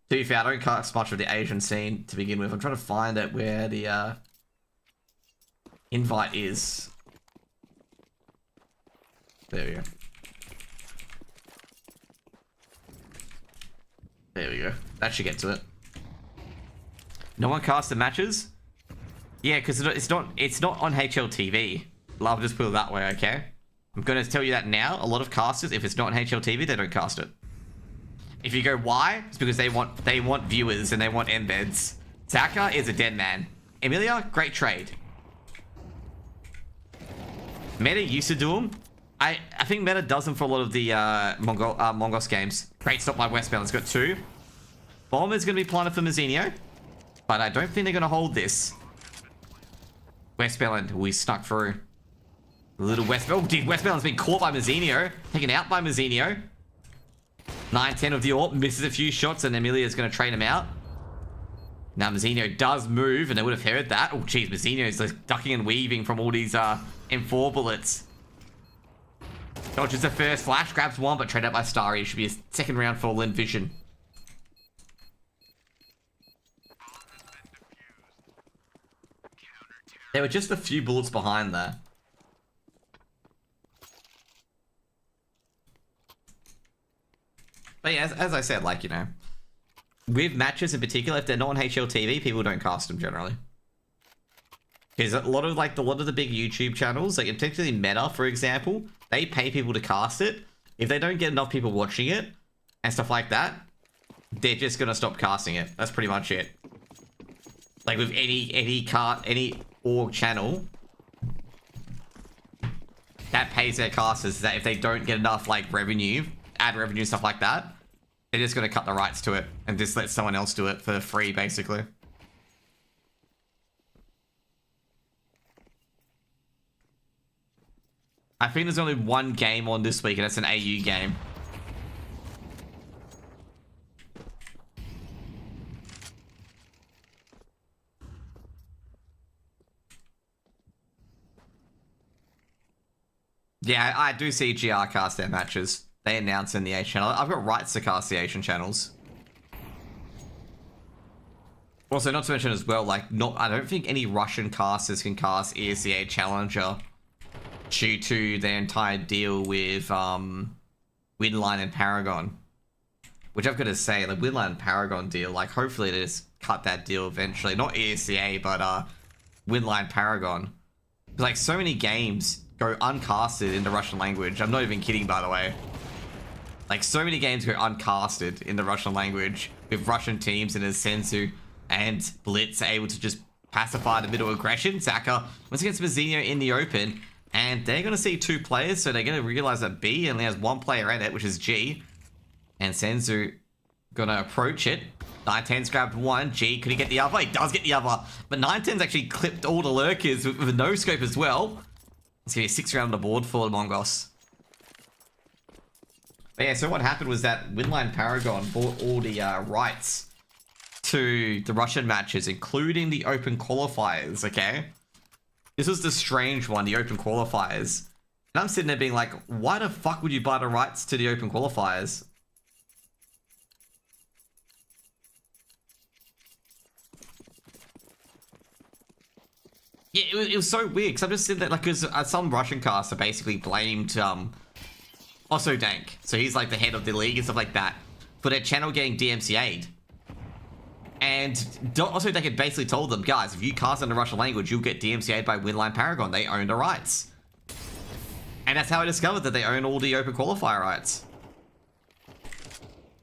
To be fair, I don't cast much of the Asian scene to begin with. I'm trying to find out where the invite is. There we go. There we go. That should get to it. No one casts the matches? Yeah, because it's not on HLTV. I'll just put it that way, okay? I'm going to tell you that now. A lot of casters, if it's not on HLTV, they don't cast it. If you go why, it's because they want viewers and they want embeds. Taka is a dead man. Emilia, great trade. Meta used to do them. I think Meta does them for a lot of the Mongolz games. Great stop by Westbound. It's got 2. Bomb is going to be planted for Mazzinho. But I don't think they're going to hold this. Westbound, we snuck through. A little Westbound. Oh, dude, Westbound's been caught by Mazzinho. Taken out by Mazzinho. 9-10 of the AWP. Misses a few shots and Emilia's going to trade him out. Now Mazzinho does move and they would have heard that. Oh, geez, Mazzinho's like ducking and weaving from all these M4 bullets. Dodges the first flash, grabs one, but traded out by Starry. It should be a second round for Lynn Vision. There were just a few bullets behind there. But yeah, as I said, like, you know, with matches in particular, if they're not on HLTV, people don't cast them generally. Because a lot of the big YouTube channels, like particularly Meta, for example, they pay people to cast it. If they don't get enough people watching it and stuff like that, they're just gonna stop casting it. That's pretty much it. Like with any org channel that pays their casters, that if they don't get enough like revenue, ad revenue, stuff like that, they're just gonna cut the rights to it and just let someone else do it for free, basically. I think there's only one game on this week, and that's an AU game. Yeah, I do see GR cast their matches. They announce in the Asian channel. I've got rights to cast the Asian channels. Also, not to mention as well, like, I don't think any Russian casters can cast ESEA Challenger due to their entire deal with Winline and Paragon. Which I've got to say, the Winline and Paragon deal, like, hopefully they just cut that deal eventually. Not ESEA, but Winline Paragon. Like, so many games go uncasted in the Russian language. I'm not even kidding, by the way. Like, so many games go uncasted in the Russian language with Russian teams, and as Sensu and Blitz are able to just pacify the middle aggression. Zaka once against Mazzino in the open. And they're going to see 2 players, so they're going to realize that B only has 1 player in it, which is G. And Senzu going to approach it. 910's grabbed 1. G, could he get the other? He does get the other. But 910's actually clipped all the lurkers with a no-scope as well. It's going to be a 6th round on the board for Mongolz. But yeah, so what happened was that Winline Paragon bought all the rights to the Russian matches, including the open qualifiers, okay? This was the strange one, the open qualifiers. And I'm sitting there being like, why the fuck would you buy the rights to the open qualifiers? Yeah, it was so weird, because I'm just sitting there, like, because some Russian caster basically blamed, also Dank. So he's like the head of the league and stuff like that, for their channel getting DMCA'd. And also they had basically told them, guys, if you cast in the Russian language, you'll get DMCA'd by Winline Paragon. They own the rights. And that's how I discovered that they own all the open qualifier rights.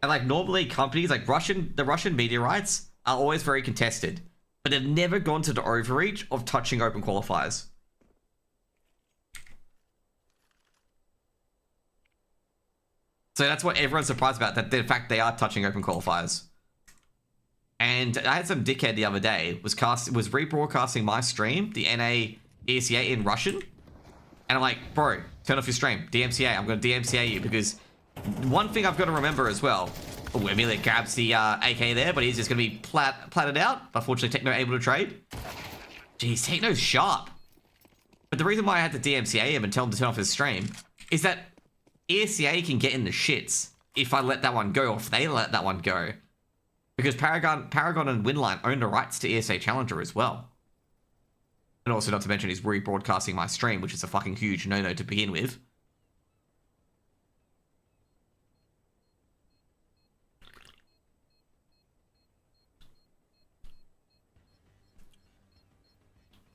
And like normally companies like the Russian media rights are always very contested, but they've never gone to the overreach of touching open qualifiers. So that's what everyone's surprised about, that in fact they are touching open qualifiers. And I had some dickhead the other day was rebroadcasting my stream, the NA ESCA in Russian. And I'm like, bro, turn off your stream. DMCA, I'm going to DMCA you, because one thing I've got to remember as well. Oh, Amelia grabs the AK there, but he's just going to be platted out. Unfortunately, Techno able to trade. Jeez, Techno's sharp. But the reason why I had to DMCA him and tell him to turn off his stream is that ESCA can get in the shits if I let that one go, or if they let that one go. Because Paragon and Winline own the rights to ESA Challenger as well. And also, not to mention, he's rebroadcasting my stream, which is a fucking huge no-no to begin with.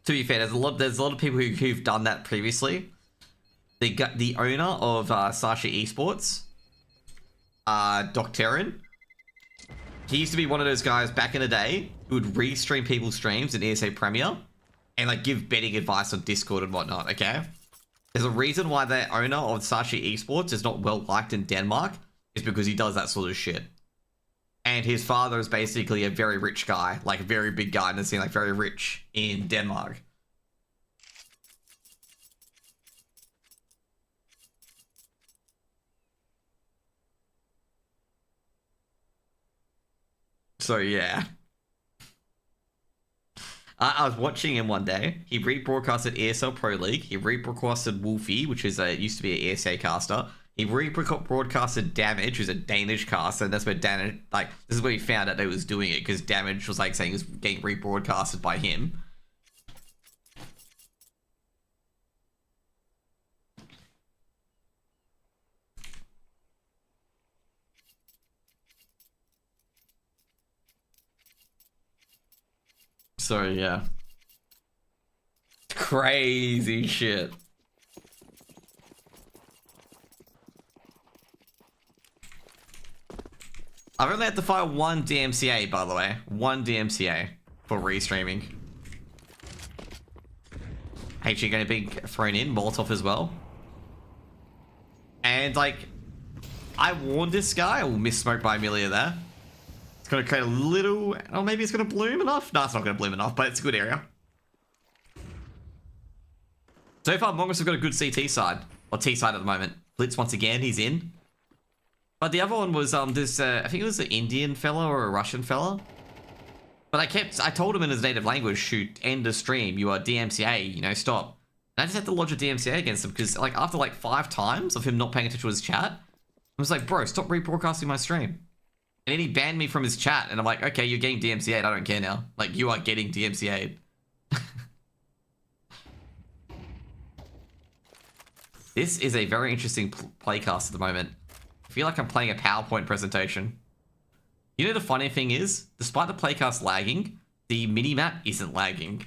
To be fair, there's a lot of people who've done that previously. The owner of Sasha Esports, Docterin. He used to be one of those guys back in the day who would restream people's streams in ESA Premier and like give betting advice on Discord and whatnot, okay? There's a reason why the owner of Sashi Esports is not well liked in Denmark, is because he does that sort of shit. And his father is basically a very rich guy, like a very big guy in the scene, like very rich in Denmark. So yeah, I was watching him one day. He rebroadcasted ESL Pro League. He rebroadcasted Wolfie, which is used to be an ESA caster. He rebroadcasted Damage, who's a Danish caster, and that's where Damage, like, this is where he found out they was doing it, because Damage was like saying it was getting rebroadcasted by him. So yeah, crazy shit. I've only had to file 1 DMCA, by the way. 1 DMCA for restreaming. HG going to be thrown in, Molotov as well. And like, I warned this guy. Oh, missmoked by Amelia there. It's going to create a little... Oh, maybe it's going to bloom enough? No, it's not going to bloom enough, but it's a good area. So far, Mongolz have got a good CT side. Or T side at the moment. Blitz, once again, he's in. But the other one was, this, I think it was an Indian fella or a Russian fella. But I told him in his native language, shoot, end the stream. You are DMCA, you know, stop. And I just had to lodge a DMCA against him because, like, after, like, 5 times of him not paying attention to his chat, I was like, bro, stop rebroadcasting my stream. And then he banned me from his chat, and I'm like, okay, you're getting DMCA'd, I don't care now. Like, you are getting DMCA'd. This is a very interesting playcast at the moment. I feel like I'm playing a PowerPoint presentation. You know the funny thing is, despite the playcast lagging, the minimap isn't lagging.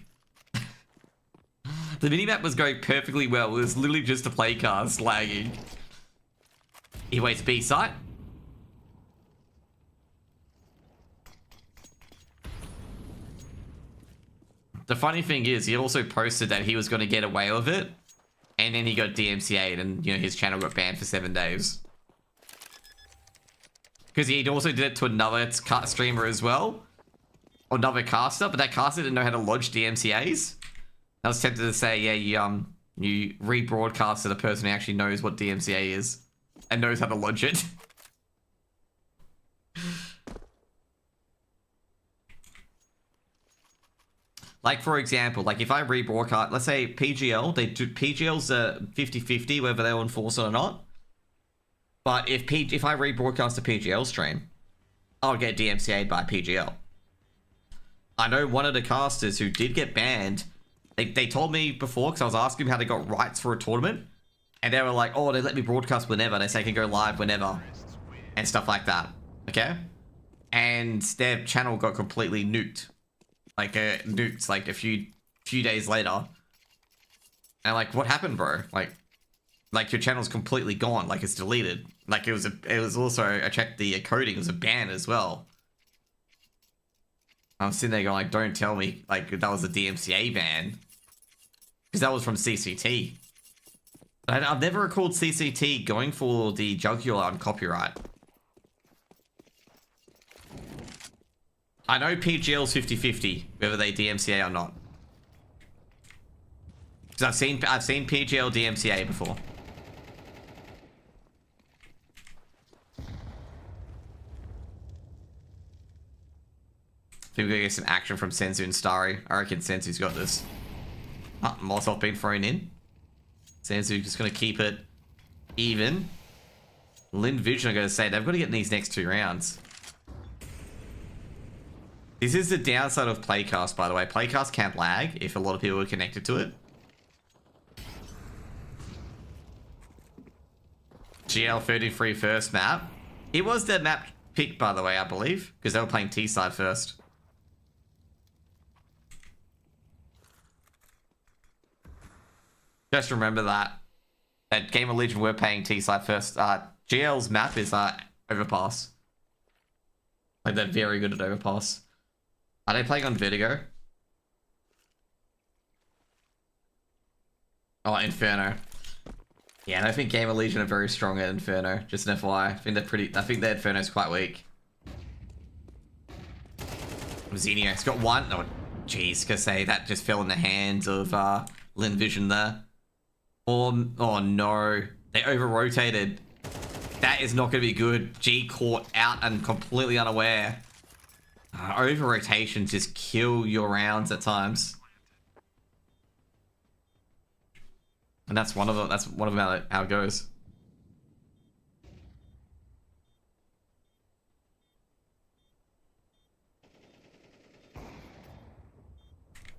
The minimap was going perfectly well. It was literally just a playcast lagging. He waits B site. The funny thing is, he also posted that he was going to get away with it, and then he got DMCA'd, and you know his channel got banned for 7 days. Because he also did it to another streamer as well, or another caster, but that caster didn't know how to lodge DMCA's. I was tempted to say, yeah, you rebroadcast to the person who actually knows what DMCA is and knows how to lodge it. Like, for example, like if I rebroadcast, let's say PGL, PGL's 50-50 whether they'll enforce it or not. But if I rebroadcast a PGL stream, I'll get DMCA'd by PGL. I know one of the casters who did get banned, they told me before, because I was asking them how they got rights for a tournament, and they were like, oh, they let me broadcast whenever, they say I can go live whenever, and stuff like that, okay? And their channel got completely nuked. Like, nuked, like, a few days later. And like, what happened, bro? Like your channel's completely gone, like it's deleted. Like it was also, I checked the coding, it was a ban as well. I'm sitting there going like, don't tell me like that was a DMCA ban. Because that was from CCT. I've never recalled CCT going for the jugular on copyright. I know PGL's 50-50, whether they DMCA or not. Because I've seen PGL DMCA before. I think we're gonna get some action from Senzu and Starry. I reckon Senzu's got this. Ah, Molotov being thrown in. Senzu just gonna keep it even. Lynn Vision, I'm gonna say, they've got to get in these next 2 rounds. This is the downside of Playcast, by the way. Playcast can't lag if a lot of people are connected to it. GL 33 first map. It was the map pick, by the way, I believe, because they were playing T-side first. Just remember that. That Game of Legion were playing T-side first. GL's map is Overpass. Like, they're very good at Overpass. Are they playing on Vertigo? Oh, Inferno. Yeah, and I think Game of Legion are very strong at Inferno. Just an FYI. I think their Inferno's quite weak. Xenio's got one. Oh, jeez, gonna say that just fell in the hands of Lynn Vision there. Oh no. They over-rotated. That is not gonna be good. G caught out and completely unaware. Over-rotations just kill your rounds at times. And that's one of them. That's one of them how it goes.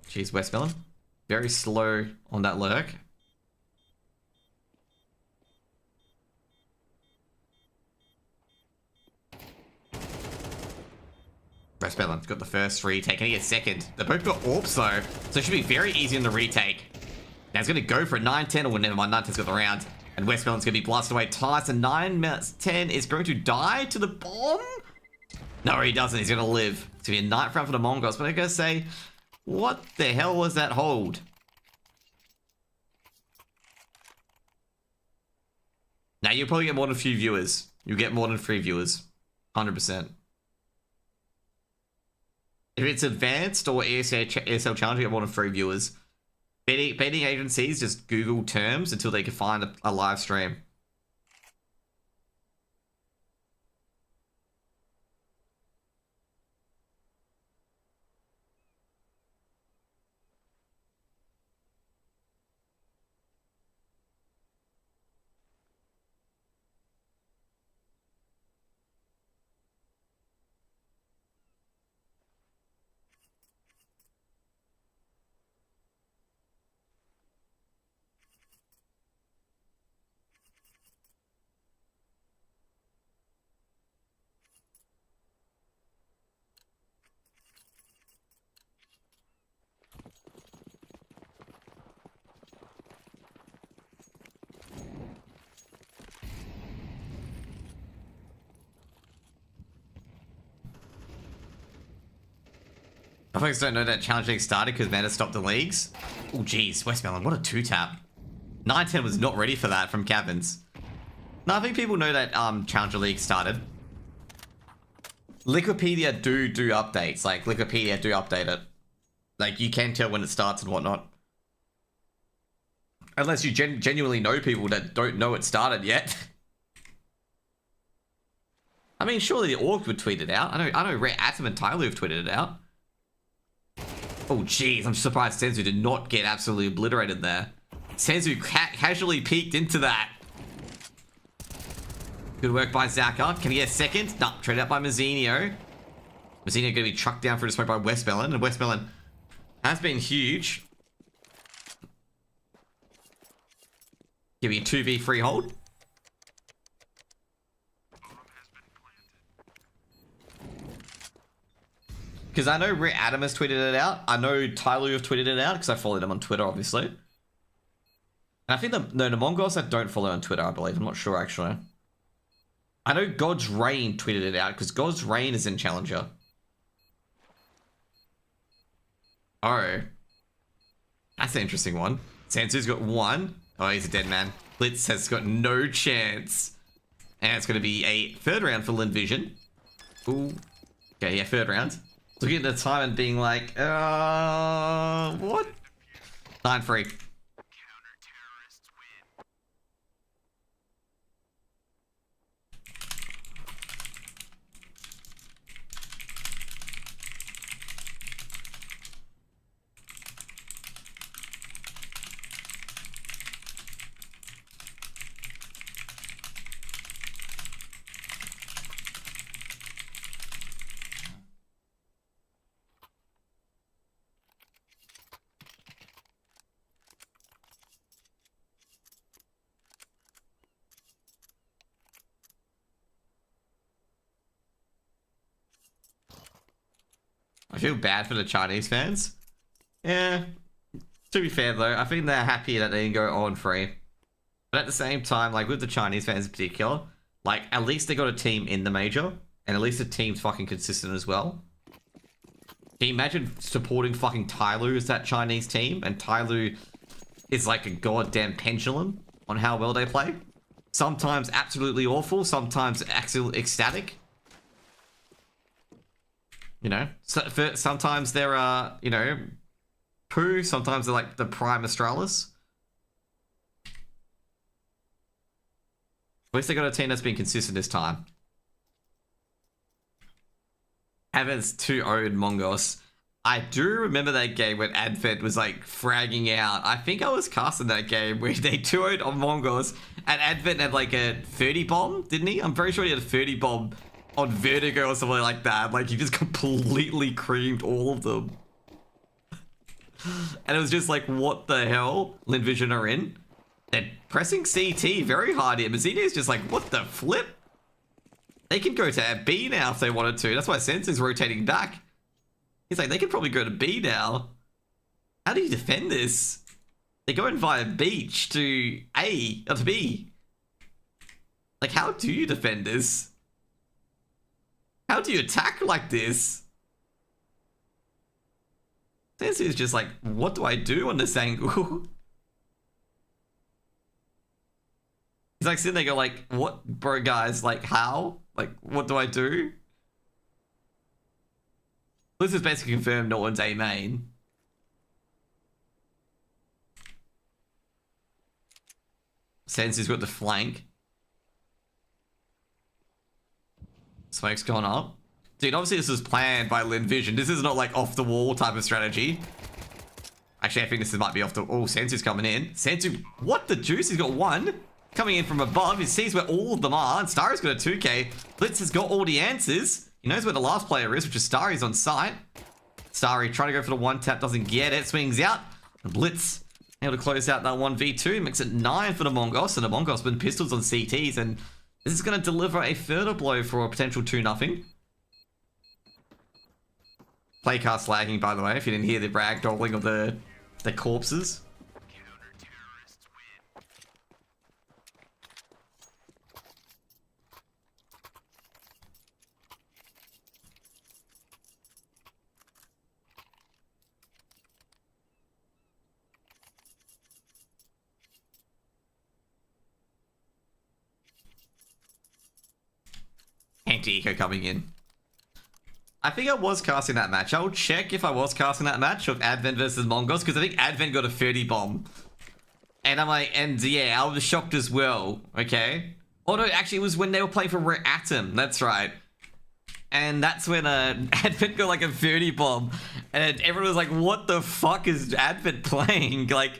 Jeez, Westmelon. Very slow on that lurk. Westmelon's got the first retake. Can he get second? They both got AWPs though, so it should be very easy in the retake. Now he's going to go for a 9-10, or never mind, 9-10's got the round. And Westmelon's going to be blasted away. Tyson 9-10 is going to die to the bomb? No, he doesn't. He's going to live. It's going to be a night round for the Mongolz. But I'm going to say, what the hell was that hold? Now, you'll probably get more than a few viewers. You'll get more than 3 viewers. 100%. If it's advanced or ESL challenge, you get more than 3 viewers. Betting agencies just Google terms until they can find a live stream. I folks don't know that Challenge League started because Meta stopped the leagues. Oh, jeez. Westmelon, what a 2-tap. 910 was not ready for that from Caverns. No, I think people know that Challenger League started. Liquipedia do updates. Like, Liquipedia do update it. Like, you can tell when it starts and whatnot. Unless you genuinely know people that don't know it started yet. I mean, surely the Orc would tweet it out. I know Rare Atom and Tyloo have tweeted it out. Oh, jeez. I'm surprised Senzu did not get absolutely obliterated there. Senzu casually peeked into that. Good work by Zaka. Can he get a second? No, traded out by Mazzinho. Mazzinho going to be trucked down for a smoke by Westmelon. And Westmelon has been huge. Give me a 2v3 hold. Because I know Rare Adam has tweeted it out. I know Tyloo have tweeted it out because I followed him on Twitter, obviously. And I think the Mongolz I don't follow on Twitter, I believe. I'm not sure, actually. I know God's Reign tweeted it out because God's Reign is in Challenger. Oh. That's an interesting one. Sansu's got 1. Oh, he's a dead man. Blitz has got no chance. And it's going to be a 3rd round for Lynn Vision. Ooh. Okay, yeah, 3rd round. Looking at the time and being like, what? 9-3. I feel bad for the Chinese fans. Yeah. To be fair, though, I think they're happy that they can go on free. But at the same time, like, with the Chinese fans in particular, like, at least they got a team in the major. And at least the team's fucking consistent as well. Can you imagine supporting fucking Tyloo as that Chinese team? And Tyloo is like a goddamn pendulum on how well they play. Sometimes absolutely awful, sometimes absolutely ecstatic. You know, sometimes they're, you know, poo. Sometimes they're like the prime Astralis. At least they got a team that's been consistent this time. Advent's 2-0'd Mongolz. I do remember that game when Advent was like fragging out. I think I was casting that game where they 2-0'd on Mongolz and Advent had like a 30 bomb, didn't he? I'm very sure he had a 30 bomb on Vertigo or something like that. Like, he just completely creamed all of them. And it was just like, what the hell? Lynn Vision are in. They're pressing CT very hard here. Mazzinho's just like, what the flip? They can go to B now if they wanted to. That's why Sensu's rotating back. He's like, they could probably go to B now. How do you defend this? They're going via beach to A, or to B. Like, how do you defend this? How do you attack like this? Sensu's just like, what do I do on this angle? He's like sitting there go like, what, bro, guys? Like, how? Like, what do I do? This is basically confirmed no one's A main. Sensu's got the flank. Smoke's gone up. Dude, obviously this was planned by Lynn Vision. This is not like off the wall type of strategy. Actually, I think this might be off the... Oh, Sensu's coming in. Sensu, what the juice? He's got 1. Coming in from above. He sees where all of them are. And Starry's got a 2k. Blitz has got all the answers. He knows where the last player is, which is Starry's on site. Starry trying to go for the 1-tap. Doesn't get it. Swings out. And Blitz able to close out that 1v2. Makes it 9 for the Mongolz. And the Mongolz been pistols on CTs. And this is going to deliver a further blow for a potential 2-0. Playcast lagging, by the way, if you didn't hear the ragdolling of the corpses. Anti-eco coming in. I think I was casting that match. I'll check if I was casting that match of Advent versus Mongolz, because I think Advent got a 30 bomb. And I'm like, and yeah, I was shocked as well, okay? Oh no, actually it was when they were playing for Atom, that's right. And that's when Advent got like a 30 bomb. And everyone was like, what the fuck is Advent playing? Like,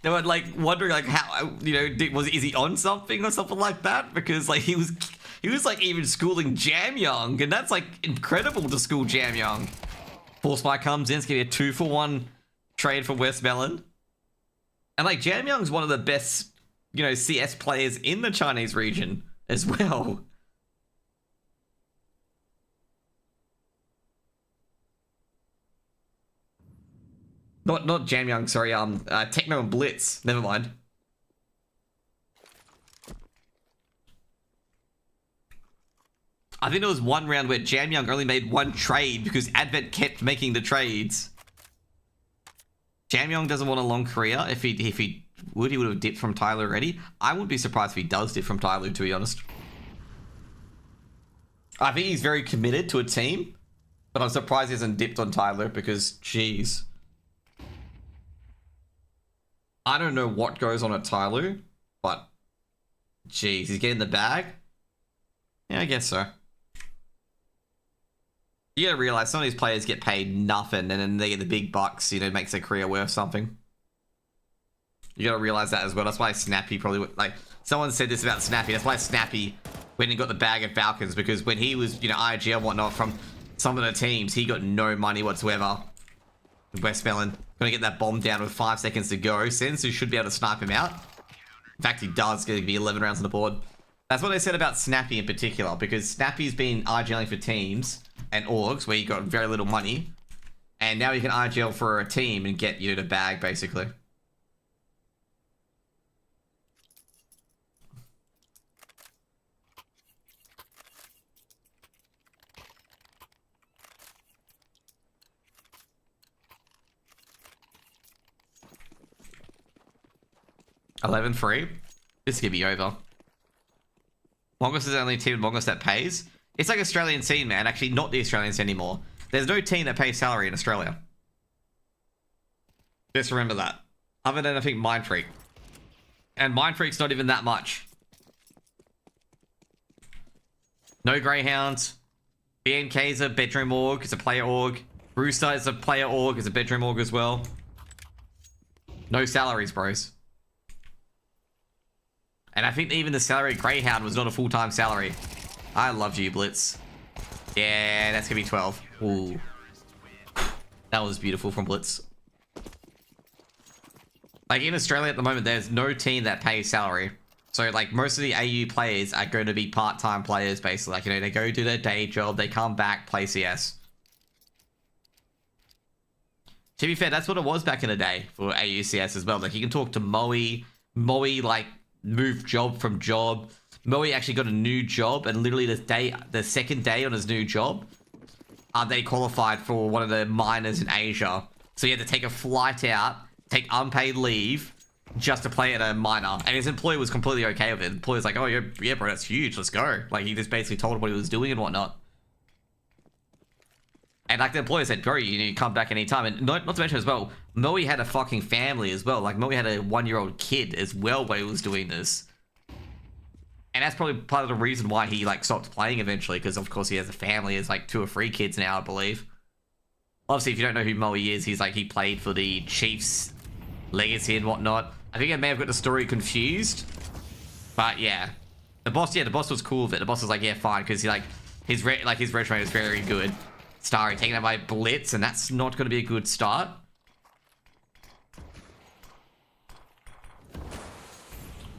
they were like wondering like how, you know, is he on something or something like that? Because like he was like even schooling Jam Young, and that's like incredible to school Jam Young. Force Spike comes in, it's gonna be a 2-for-1 trade for Westmelon. And like Jam Young's one of the best, you know, CS players in the Chinese region as well. Not Jam Young, sorry, Techno and Blitz. Never mind. I think there was one round where Jam Young only made one trade because Advent kept making the trades. Jam Young doesn't want a long career. If he would have dipped from Tyler already. I wouldn't be surprised if he does dip from Tyler, to be honest. I think he's very committed to a team, but I'm surprised he hasn't dipped on Tyler because, jeez. I don't know what goes on at Tyler, but jeez, he's getting the bag. Yeah, I guess so. You gotta realize some of these players get paid nothing and then they get the big bucks, you know, makes their career worth something. You gotta realize that as well. That's why Snappy probably, like, someone said this about Snappy. That's why Snappy went and got the bag at Falcons, because when he was, you know, IGL and whatnot from some of the teams, he got no money whatsoever. Westmelon gonna get that bomb down with 5 seconds to go. Sensu should be able to snipe him out. In fact, he does. It's gonna be 11 rounds on the board. That's what they said about Snappy in particular, because Snappy's been IGLing for teams and orgs where you got very little money, and now you can IGL for a team and get, you know, the bag basically. $11-3. This is gonna be over. Mongolz is the only team in Mongolz that pays. It's like Australian scene, man. Actually, not the Australian scene anymore. There's no team that pays salary in Australia. Just remember that. Other than, I think, Mind Freak. And Mind Freak's not even that much. No Greyhounds. BNK's a bedroom org. It's a player org. Brewster is a player org. It's a bedroom org as well. No salaries, bros. And I think even the salary Greyhound was not a full-time salary. I loved you, Blitz. Yeah, that's gonna be 12. Ooh. That was beautiful from Blitz. Like, in Australia at the moment, there's no team that pays salary. So, like, most of the AU players are going to be part-time players, basically. Like, you know, they go do their day job, they come back, play CS. To be fair, that's what it was back in the day for AU CS as well. Like, you can talk to Moe. Moe, like, moved job from job. Moe actually got a new job, and literally the second day on his new job, they qualified for one of the minors in Asia. So he had to take a flight out, take unpaid leave, just to play at a minor. And his employer was completely okay with it. The employer's like, oh yeah bro, that's huge, let's go. Like, he just basically told him what he was doing and whatnot. And like, the employer said, bro, you need to come back anytime. And not to mention as well, Moe had a fucking family as well. Like, Moe had a 1-year-old kid as well while he was doing this. And that's probably part of the reason why he, like, stopped playing eventually, because of course he has a family. He has like 2 or 3 kids now, I believe. Obviously, if you don't know who Moe is, he's like, he played for the Chiefs Legacy and whatnot. I think I may have got the story confused, but yeah, the boss was cool with it. The boss was like, yeah, fine, because he, like, his retro is very good. Starry taken out by Blitz, and that's not going to be a good start.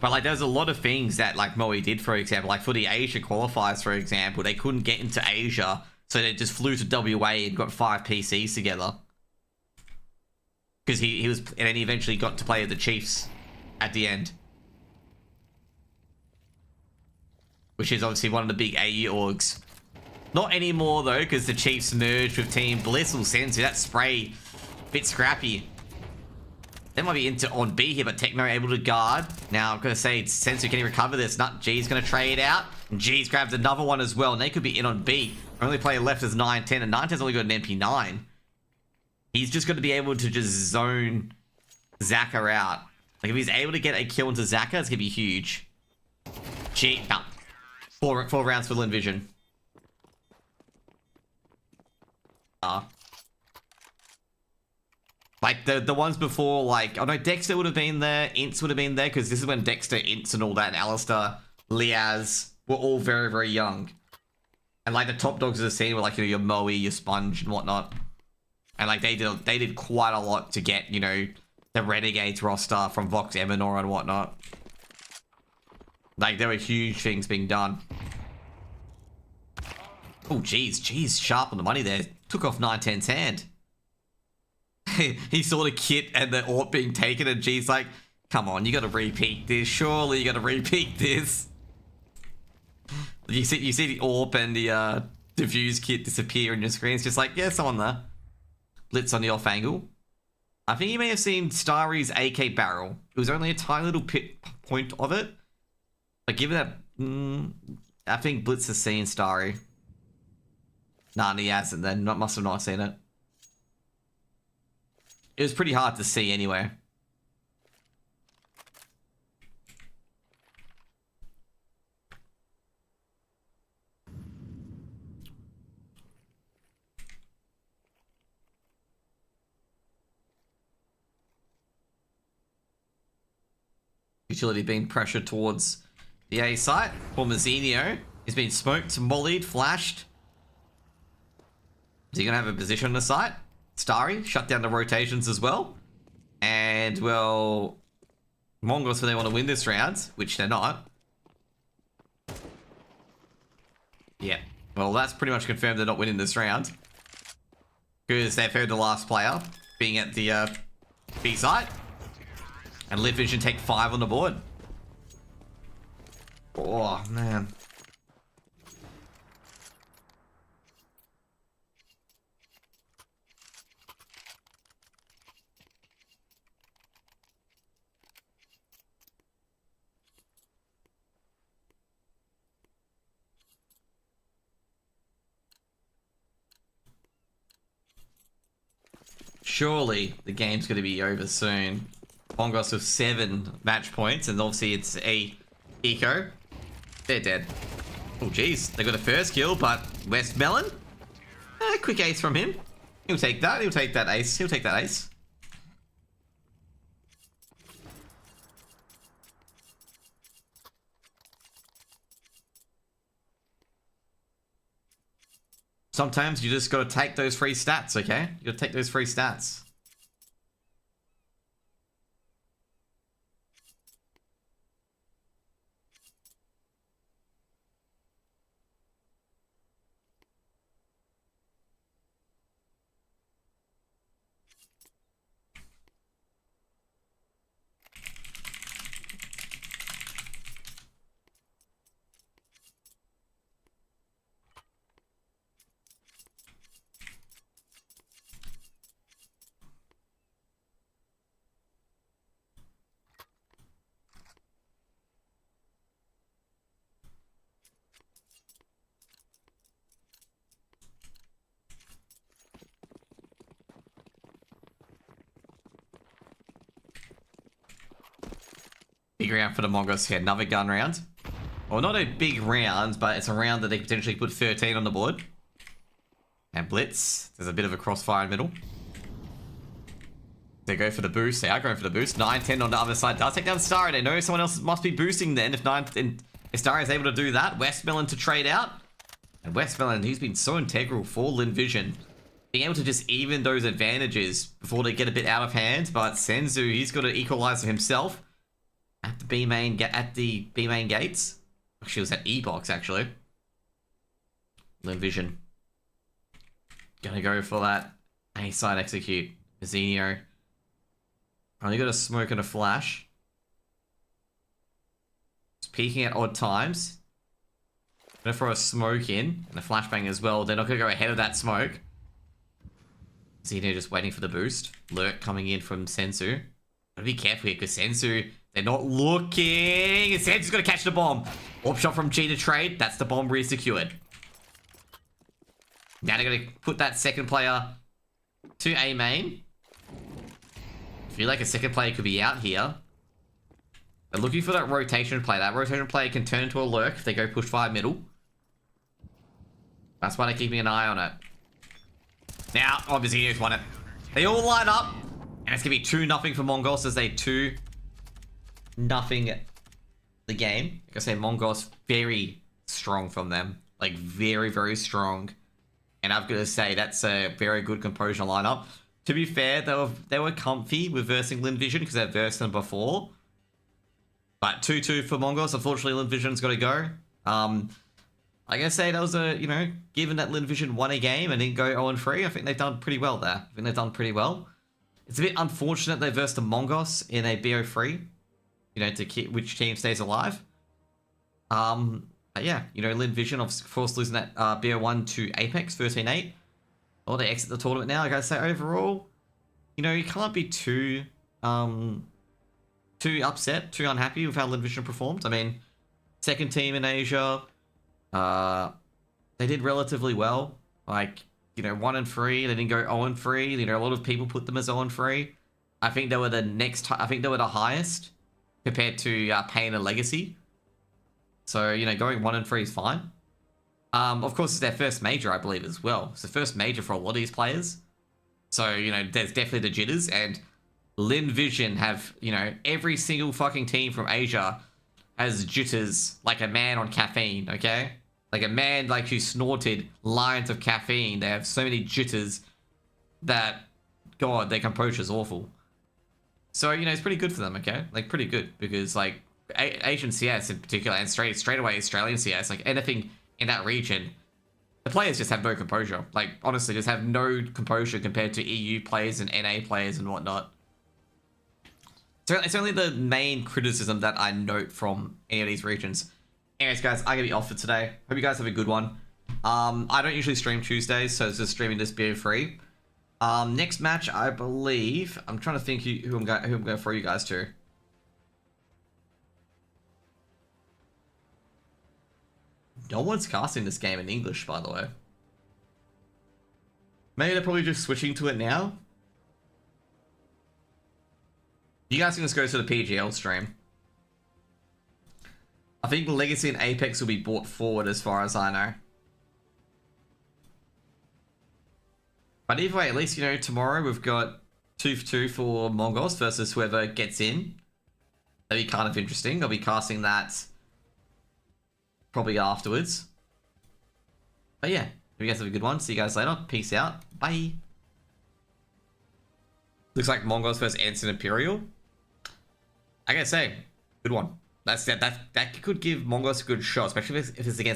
But like, there's a lot of things that like Moe did, for example, like for the Asia qualifiers, for example, they couldn't get into Asia, so they just flew to WA and got 5 PCs together. Because he was, and then he eventually got to play with the Chiefs at the end. Which is obviously one of the big AU orgs. Not anymore though, because the Chiefs merged with Team Blissful Sensu. That spray, bit scrappy. They might be into on B here, but Techno able to guard. Now, I'm going to say, Sensu, can he recover this? Not G's going to trade out. And G's grabbed another one as well. And they could be in on B. Only player left is 9-10, and 9-10's only got an MP9. He's just going to be able to just zone Zaka out. Like, if he's able to get a kill into Zaka, it's going to be huge. G, no. Four rounds for Lynn Vision. Like, the ones before, like, oh no, Dexter would have been there, Ints would have been there, because this is when Dexter, Ints, and all that, and Alistair, Liaz, were all very, very young. And, like, the top dogs of the scene were, like, you know, your Moe, your Sponge, and whatnot. And, like, they did quite a lot to get, you know, the Renegades roster from Vox Eminor and whatnot. Like, there were huge things being done. Oh, jeez, sharp on the money there. Took off 9-10's hand. He saw the kit and the AWP being taken, and G's like, come on, you gotta repeat this. Surely you gotta repeat this. You see the AWP and the diffuse kit disappear on your screen. It's just like, yeah, someone there. Blitz on the off angle. I think you may have seen Starry's AK barrel. It was only a tiny little point of it. But given that, I think Blitz has seen Starry. Nah, he hasn't then. Must have not seen it. It was pretty hard to see anyway. Utility being pressured towards the A site. For Mazzinho, he's been smoked, mollied, flashed. Is he going to have a position on the site? Starry shut down the rotations as well. And, well, Mongolz, when they want to win this round, which they're not. Yeah. Well, that's pretty much confirmed they're not winning this round. Because they've heard the last player being at the B site. And Live Vision take 5 on the board. Oh, man. Surely the game's going to be over soon. Mongolz with 7 match points, and obviously it's a eco. They're dead. Oh, jeez. They got the first kill, but Westmelon? Quick ace from him. He'll take that. He'll take that ace. He'll take that ace. Sometimes you just got to take those free stats, okay? You got to take those free stats. Big round for the Mongolz here. Another gun round. Well, not a big round, but it's a round that they potentially put 13 on the board. And Blitz. There's a bit of a crossfire in the middle. They go for the boost. They are going for the boost. 9-10 on the other side. Does take down Starry. They know someone else must be boosting then. If Starry is able to do that. Westmelon to trade out. And Westmelon, he's been so integral for Lynn Vision. Being able to just even those advantages before they get a bit out of hand. But Senzu, he's got an equalizer himself. At the B main gates. Actually, it was at E box actually. Lynn Vision. Gonna go for that A side execute. Mazzinho. Only got a smoke and a flash. It's peeking at odd times. Gonna throw a smoke in and a flashbang as well. They're not gonna go ahead of that smoke. Mazzinho just waiting for the boost. Lurk coming in from Sensu. Gotta be careful here, because Sensu, they're not looking. Sensu's gonna catch the bomb. Orb shot from G to trade. That's the bomb re-secured. Now they're gonna put that second player to A main. I feel like a second player could be out here. They're looking for that rotation play. That rotation play can turn into a lurk if they go push 5 middle. That's why they're keeping an eye on it. Now, obviously, he's won it. They all line up. And it's going to be 2-0 for Mongolz as they 2-0 the game. Like I say, Mongolz, very strong from them. Like, very, very strong. And I've got to say, that's a very good composure lineup. To be fair, they were comfy with versing Lynn Vision because they've versed them before. But 2-2 for Mongolz. Unfortunately, Lynn Vision's got to go. Like I say, that was a, you know, given that Lynn Vision won a game and didn't go 0-3, I think they've done pretty well there. I think they've done pretty well. It's a bit unfortunate they versed the Mongolz in a BO3, you know, to keep which team stays alive. But yeah, you know, Lynn Vision, of course, losing that BO1 to Apex 13-8. Or they exit the tournament now. I gotta say, overall, you know, you can't be too upset, too unhappy with how Lynn Vision performed. I mean, second team in Asia, they did relatively well. Like, you know, 1-3. They didn't go 0-3. You know, a lot of people put them as 0-3. I think they were the highest compared to Pain and Legacy. So, you know, going 1-3 is fine. Of course, it's their first major, I believe, as well. It's the first major for a lot of these players. So, you know, there's definitely the jitters. And Lynn Vision have, you know, every single fucking team from Asia has jitters like a man on caffeine, okay? Like a man like who snorted lines of caffeine. They have so many jitters that, God, their composure's awful. So, you know, it's pretty good for them, okay? Like, pretty good. Because, like, Asian CS in particular, and straight away Australian CS, like, anything in that region, the players just have no composure. Like, honestly, just have no composure compared to EU players and NA players and whatnot. So it's only the main criticism that I note from any of these regions. Anyways, guys, I'm going to be off for today. Hope you guys have a good one. I don't usually stream Tuesdays, so it's just streaming this BO3. Next match, I believe... I'm trying to think who I'm going to throw you guys to. No one's casting this game in English, by the way. Maybe they're probably just switching to it now. You guys can just go to the PGL stream. I think Legacy and Apex will be brought forward as far as I know. But either way, at least, you know, tomorrow we've got 2-2 for Mongolz versus whoever gets in. That'll be kind of interesting. I'll be casting that probably afterwards. But yeah, hope you guys have a good one. See you guys later. Peace out. Bye. Looks like Mongolz versus Anson Imperial. I gotta say, good one. That could give Mongolz a good shot, especially if it's against